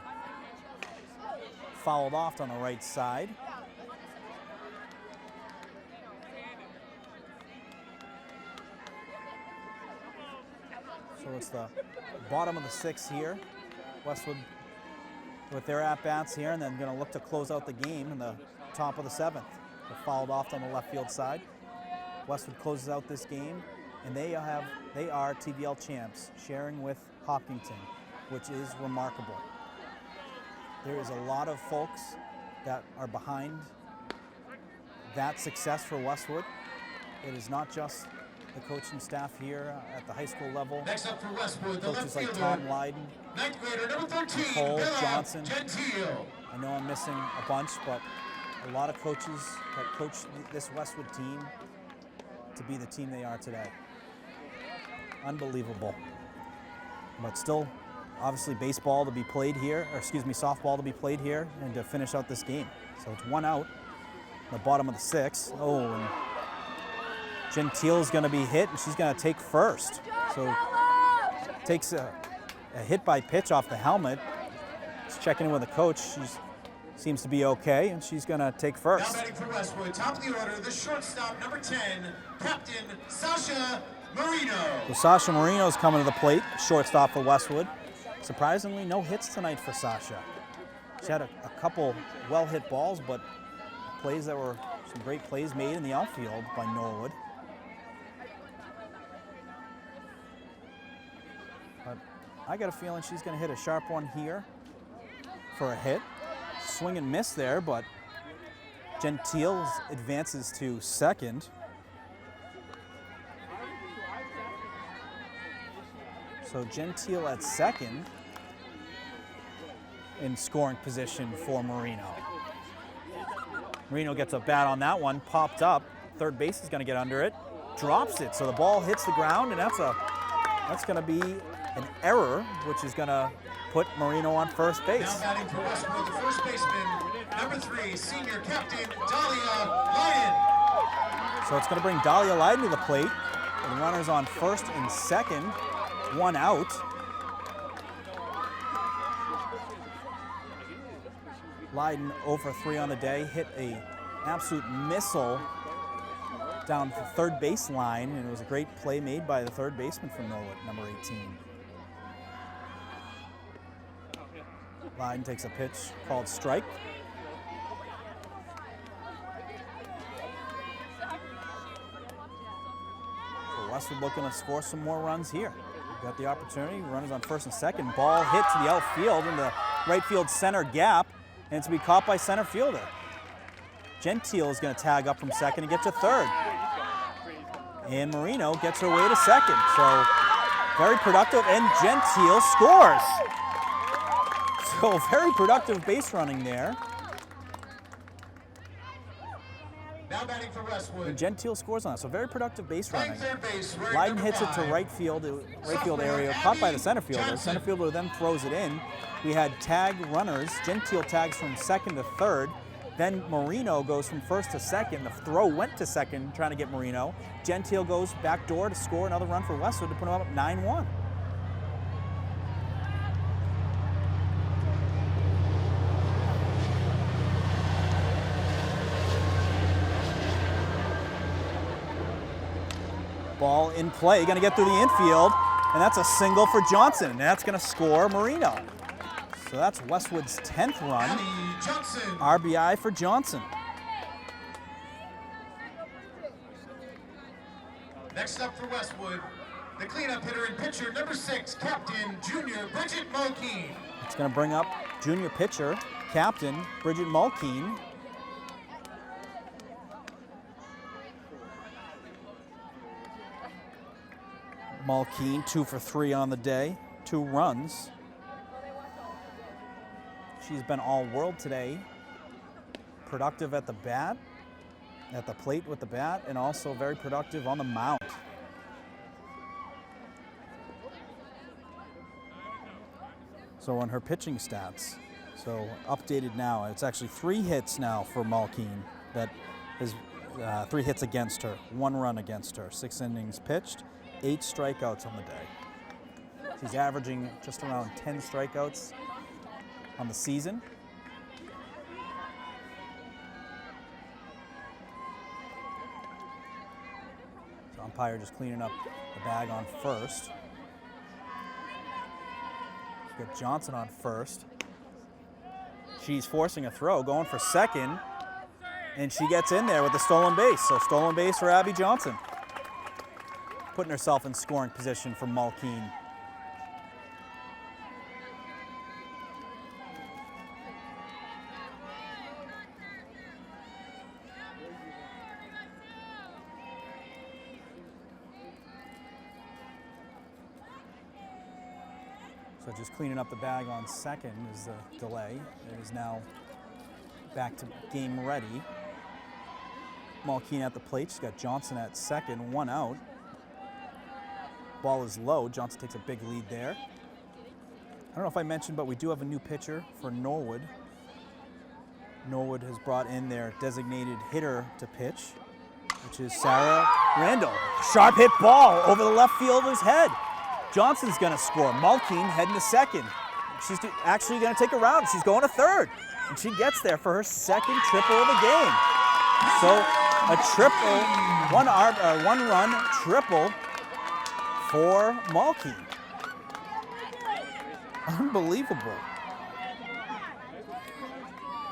Speaker 3: Fouled off on the right side. So it's the bottom of the 6th here. Westwood with their at-bats here, and then going to look to close out the game in the top of the 7th. They're fouled off on the left field side. Westwood closes out this game, and they are TVL champs, sharing with Hopkinton, which is remarkable. There is a lot of folks that are behind that success for Westwood. It is not just the coaching staff here at the high school level.
Speaker 4: Next up for Westwood, the
Speaker 3: coaches
Speaker 4: left
Speaker 3: like
Speaker 4: fielder,
Speaker 3: Tom Lydon,
Speaker 4: 9th grader, number 13,
Speaker 3: Nicole
Speaker 4: Bella
Speaker 3: Johnson.
Speaker 4: Gentile.
Speaker 3: I know I'm missing a bunch, but a lot of coaches that coach this Westwood team to be the team they are today. Unbelievable. But still, obviously baseball to be played here, or excuse me, softball to be played here and to finish out this game. So it's 1 out, the bottom of the 6th. Oh, and Gentile's gonna be hit and she's gonna take first. So takes a hit by pitch off the helmet. She's checking in with the coach. She seems to be okay, and she's gonna take first.
Speaker 4: Now batting for Westwood, top of the order, the shortstop, number 10, Captain Sasha Marino.
Speaker 3: So Sasha Marino's coming to the plate, shortstop for Westwood. Surprisingly, no hits tonight for Sasha. She had a couple well-hit balls, but plays that were some great plays made in the outfield by Norwood. But I got a feeling she's going to hit a sharp one here for a hit. Swing and miss there, but Gentile advances to second. So Gentile at second in scoring position for Marino. Marino gets a bat on that one, popped up. Third base is going to get under it, drops it. So the ball hits the ground, and that's going to be an error, which is going to put Marino on first base.
Speaker 4: Now batting for Westwood, the first baseman, number 3, senior captain Dahlia Lyon.
Speaker 3: So it's going to bring Dahlia Lyon to the plate. And runners on first and second, one out. Lydon 0 for 3 on the day, hit a absolute missile down the third base line, and it was a great play made by the third baseman from Norwood, number 18. Lydon takes a pitch called strike. So Westwood looking to score some more runs here. Got the opportunity, runners on first and second, ball hit to the outfield in the right field center gap, and it's to be caught by center fielder. Gentile is going to tag up from second and get to third. And Marino gets her way to second. So very productive, and Gentile scores. So very productive base running there.
Speaker 4: Now batting for Westwood.
Speaker 3: And Gentile scores on it. So very productive base
Speaker 4: Playing
Speaker 3: running.
Speaker 4: third base,
Speaker 3: Lydon hits it to right field area, caught by the center fielder. Center fielder then throws it in. We had tag runners. Gentile tags from second to third. Then Marino goes from first to second. The throw went to second, trying to get Marino. Gentile goes back door to score another run for Westwood to put them up 9-1. Ball in play, going to get through the infield, and that's a single for Johnson, and that's going to score Marino. So that's Westwood's 10th run.
Speaker 4: Abby Johnson.
Speaker 3: RBI for Johnson.
Speaker 4: Next up for Westwood, the cleanup hitter and pitcher, number 6, captain, junior Bridget Mulkeen.
Speaker 3: It's going to bring up junior pitcher, captain Bridget Mulkeen. Mulkeen 2 for 3 on the day, 2 runs. She's been all world today. Productive at the bat, at the plate with the bat, and also very productive on the mound. So on her pitching stats, so updated now, it's actually 3 hits now for Mulkeen. That is 3 hits against her, 1 run against her, 6 innings pitched, 8 strikeouts on the day. She's averaging just around 10 strikeouts on the season. So umpire just cleaning up the bag on first. We've got Johnson on first. She's forcing a throw, going for second, and she gets in there with the stolen base. So stolen base for Abby Johnson, putting herself in scoring position for Mulkeen. So just cleaning up the bag on second is the delay. It is now back to game ready. Mulkeen at the plate. She's got Johnson at second, 1 out. Ball is low. Johnson takes a big lead there. I don't know if I mentioned, but we do have a new pitcher for Norwood. Norwood has brought in their designated hitter to pitch, which is Sarah Randall. Sharp hit ball over the left fielder's head. Johnson's going to score. Mulkeen heading to second. She's actually going to take a round. She's going to third. And she gets there for her second triple of the game. So a triple, one run triple for Malkeen. Unbelievable.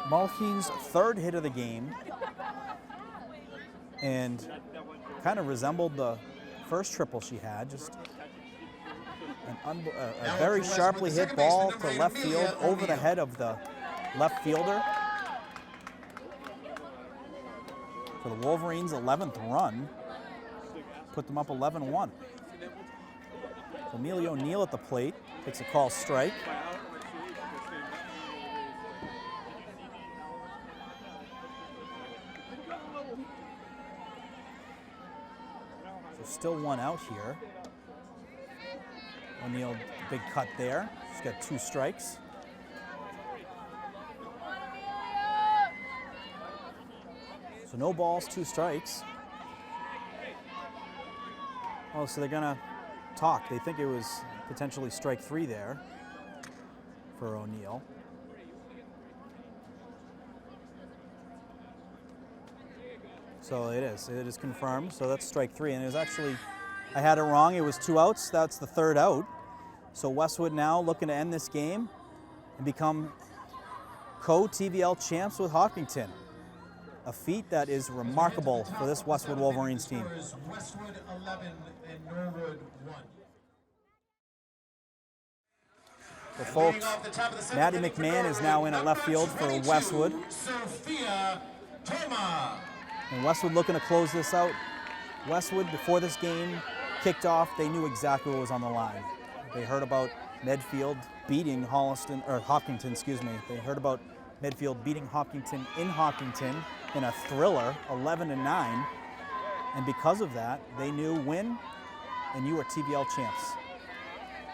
Speaker 3: Malkeen's third hit of the game, and kind of resembled the first triple she had. Just a very sharply hit ball to left field over the head of the left fielder. For the Wolverines' 11th run, put them up 11-1. So Amelia O'Neill at the plate takes a call strike. So still one out here. O'Neill, big cut there. She's got 2 strikes. So no balls, 2 strikes. Oh, so they're gonna talk. They think it was potentially strike 3 there for O'Neill. So it is confirmed. So that's strike 3. And it was actually, I had it wrong. It was 2 outs. That's the 3rd out. So Westwood now looking to end this game and become co-TVL champs with Hopkinton. A feat that is remarkable for this Westwood Wolverines team.
Speaker 4: Westwood 11 and Norwood 1.
Speaker 3: So folks, Maddie McMahon is now in at left field for Westwood.
Speaker 4: Sophia Toma.
Speaker 3: And Westwood looking to close this out. Westwood, before this game kicked off, they knew exactly what was on the line. They heard about Medfield beating Hopkinton, excuse me. They heard about Medfield beating Hopkinton in a thriller, 11-9. And because of that, they knew win and you are TVL champs.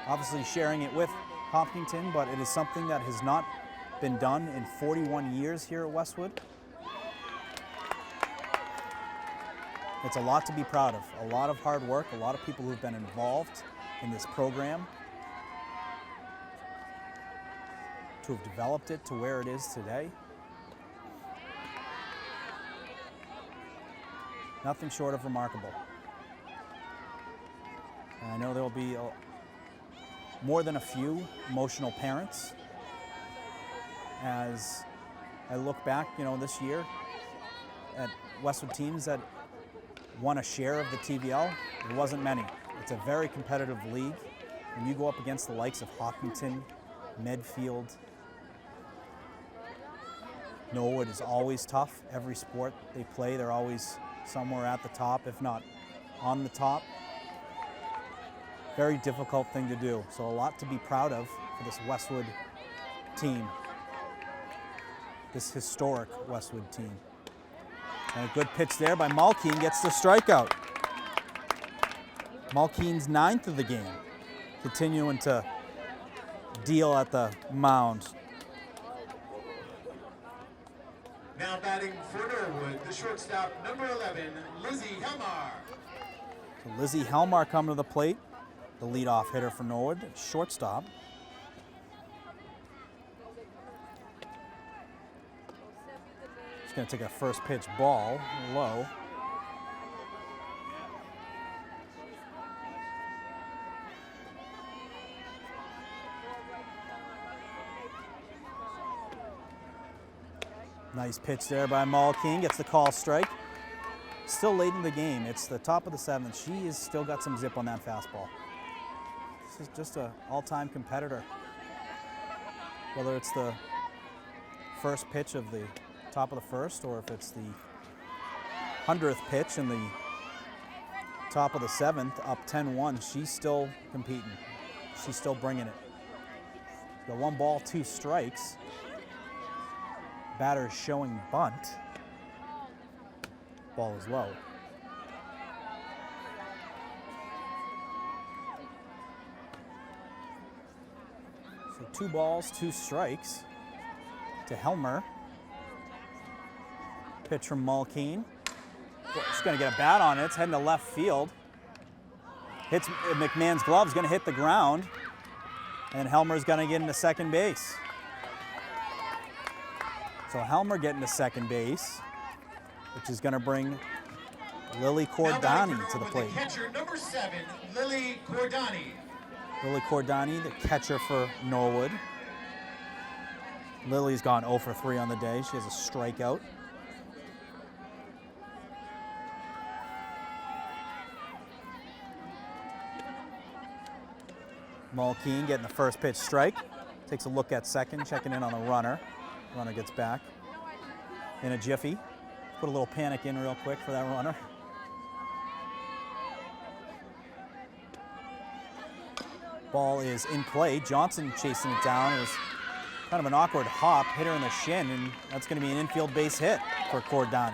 Speaker 3: Obviously sharing it with Hopkinton, but it is something that has not been done in 41 years here at Westwood. It's a lot to be proud of, a lot of hard work, a lot of people who've been involved in this program to have developed it to where it is today. Nothing short of remarkable. And I know there will be more than a few emotional parents as I look back, this year at Westwood teams that won a share of the TVL. There wasn't many. It's a very competitive league. When you go up against the likes of Hopkinton, Medfield, Norwood is always tough. Every sport they play, they're always somewhere at the top, if not on the top. Very difficult thing to do. So a lot to be proud of for this Westwood team, this historic Westwood team. And a good pitch there by Malkeen gets the strikeout. Malkeen's 9th of the game, continuing to deal at the mound.
Speaker 4: Now batting for Norwood, the shortstop, number 11, Lizzie Helmar.
Speaker 3: So Lizzie Helmar coming to the plate, the leadoff hitter for Norwood, shortstop. He's going to take a first pitch ball, low. Nice pitch there by Malkeen, gets the call strike. Still late in the game, it's the top of the 7th. She has still got some zip on that fastball. This is just an all-time competitor. Whether it's the first pitch of the top of the 1st, or if it's the 100th pitch in the top of the 7th, up 10-1, she's still competing. She's still bringing it. The 1 ball, 2 strikes. Batter showing bunt. Ball is low. So 2 balls, 2 strikes to Helmer. Pitch from Malkeen. She's going to get a bat on it. It's heading to left field. Hits McMahon's glove. Is going to hit the ground. And Helmer's going to get into second base. So Helmer getting to second base, which is going to bring Lily
Speaker 4: Now batting
Speaker 3: Cordani
Speaker 4: for
Speaker 3: to the
Speaker 4: Norwood,
Speaker 3: plate.
Speaker 4: catcher number 7, Lily Cordani.
Speaker 3: Lily Cordani, the catcher for Norwood. Lily's gone 0 for 3 on the day. She has a strikeout. Mulkeen getting the first pitch strike. Takes a look at second, checking in on the runner. Runner gets back in a jiffy. Put a little panic in real quick for that runner. Ball is in play. Johnson chasing it down. It was kind of an awkward hop, hit her in the shin, and that's going to be an infield base hit for Cordani.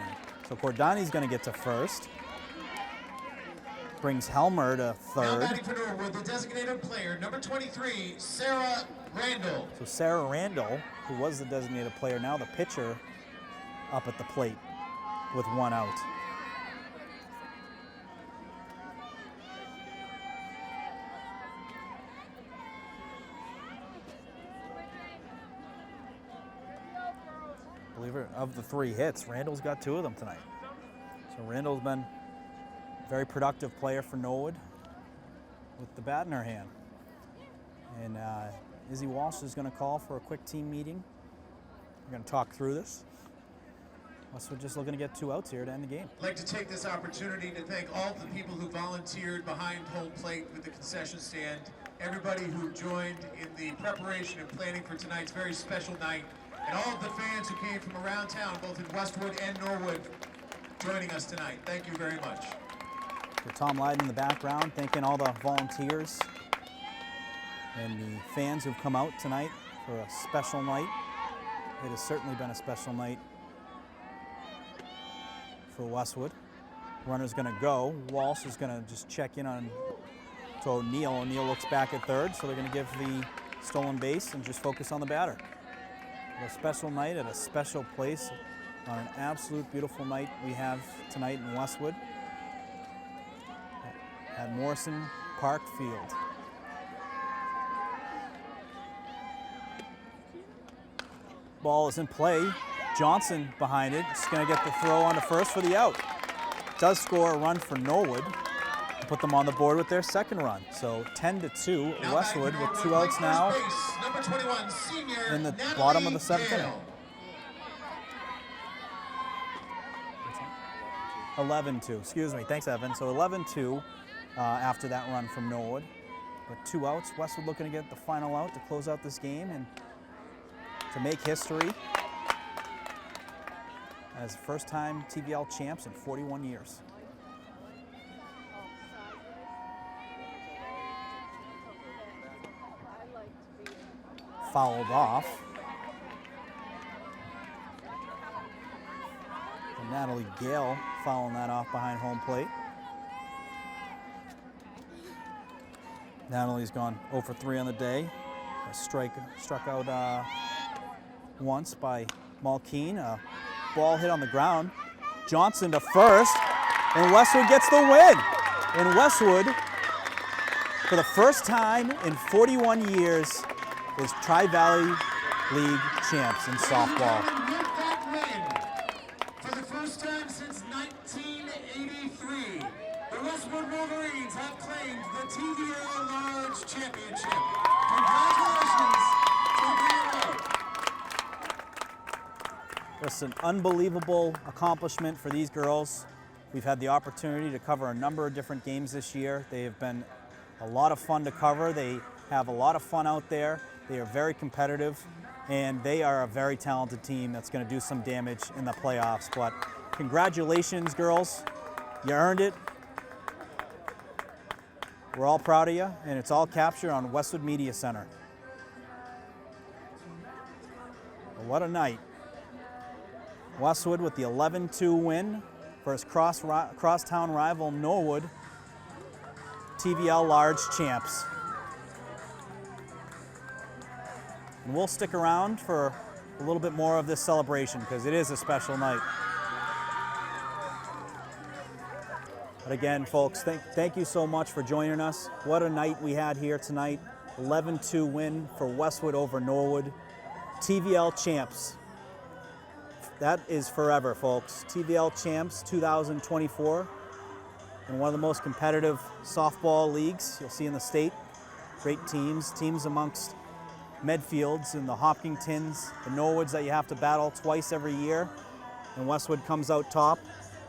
Speaker 3: So Cordani's going to get to first. Brings Helmer to
Speaker 4: Now
Speaker 3: third.
Speaker 4: batting for Norwood, the designated player number 23, Sarah Randall.
Speaker 3: So Sarah Randall, who was the designated player, now the pitcher up at the plate with 1 out. Believe it, of the 3 hits, Randall's got 2 of them tonight. So Randall's been a very productive player for Norwood with the bat in her hand. And Izzy Walsh is going to call for a quick team meeting. We're going to talk through this. We're just looking to get 2 outs here to end the game.
Speaker 4: I'd like to take this opportunity to thank all the people who volunteered behind home plate with the concession stand, everybody who joined in the preparation and planning for tonight's very special night, and all of the fans who came from around town, both in Westwood and Norwood, joining us tonight. Thank you very much.
Speaker 3: So Tom Lyden in the background, thanking all the volunteers and the fans who've come out tonight for a special night. It has certainly been a special night for Westwood. Runner's going to go. Walsh is going to just check in on to O'Neill. O'Neill looks back at third, so they're going to give the stolen base and just focus on the batter. A special night at a special place on an absolute beautiful night we have tonight in Westwood at Morrison Park Field. Ball is in play. Johnson behind it. Just going to get the throw on to first for the out. Does score a run for Norwood to put them on the board with their second run. So 10-2,
Speaker 4: Now
Speaker 3: Westwood
Speaker 4: batting for
Speaker 3: with 2
Speaker 4: Norwood,
Speaker 3: outs
Speaker 4: first
Speaker 3: now
Speaker 4: base, number 21, senior
Speaker 3: in the
Speaker 4: Natalie
Speaker 3: bottom of the 7th
Speaker 4: Gale.
Speaker 3: inning. 11-2, excuse me. Thanks, Evan. So 11-2 after that run from Norwood. But 2 outs. Westwood looking to get the final out to close out this game and to make history as first-time TVL champs in 41 years. Fouled off. And Natalie Gale fouling that off behind home plate. Natalie's gone 0 for 3 on the day. Struck out once by Mulkeen. A ball hit on the ground. Johnson to first, and Westwood gets the win. And Westwood, for the first time in 41 years, is Tri-Valley League champs in softball.
Speaker 4: With that win, for the first time since 1983, the Westwood Wolverines have claimed the TVL Large Championship. Congratulations to VLO.
Speaker 3: It's an unbelievable accomplishment for these girls. We've had the opportunity to cover a number of different games this year. They have been a lot of fun to cover. They have a lot of fun out there. They are very competitive, and they are a very talented team that's going to do some damage in the playoffs. But congratulations, girls. You earned it. We're all proud of you, and it's all captured on Westwood Media Center. What a night. Westwood with the 11-2 win versus crosstown rival Norwood, TVL Large champs. And we'll stick around for a little bit more of this celebration because it is a special night. But again, folks, thank you so much for joining us. What a night we had here tonight. 11-2 win for Westwood over Norwood. TVL champs. That is forever, folks. TVL champs 2024. in one of the most competitive softball leagues you'll see in the state. Great teams amongst Medfields and the Hopkingtons, the Norwoods that you have to battle twice every year. And Westwood comes out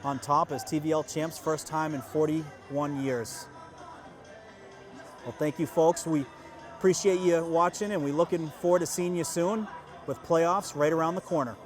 Speaker 3: on top as TVL champs, first time in 41 years. Well, thank you, folks. We appreciate you watching, and we're looking forward to seeing you soon with playoffs right around the corner.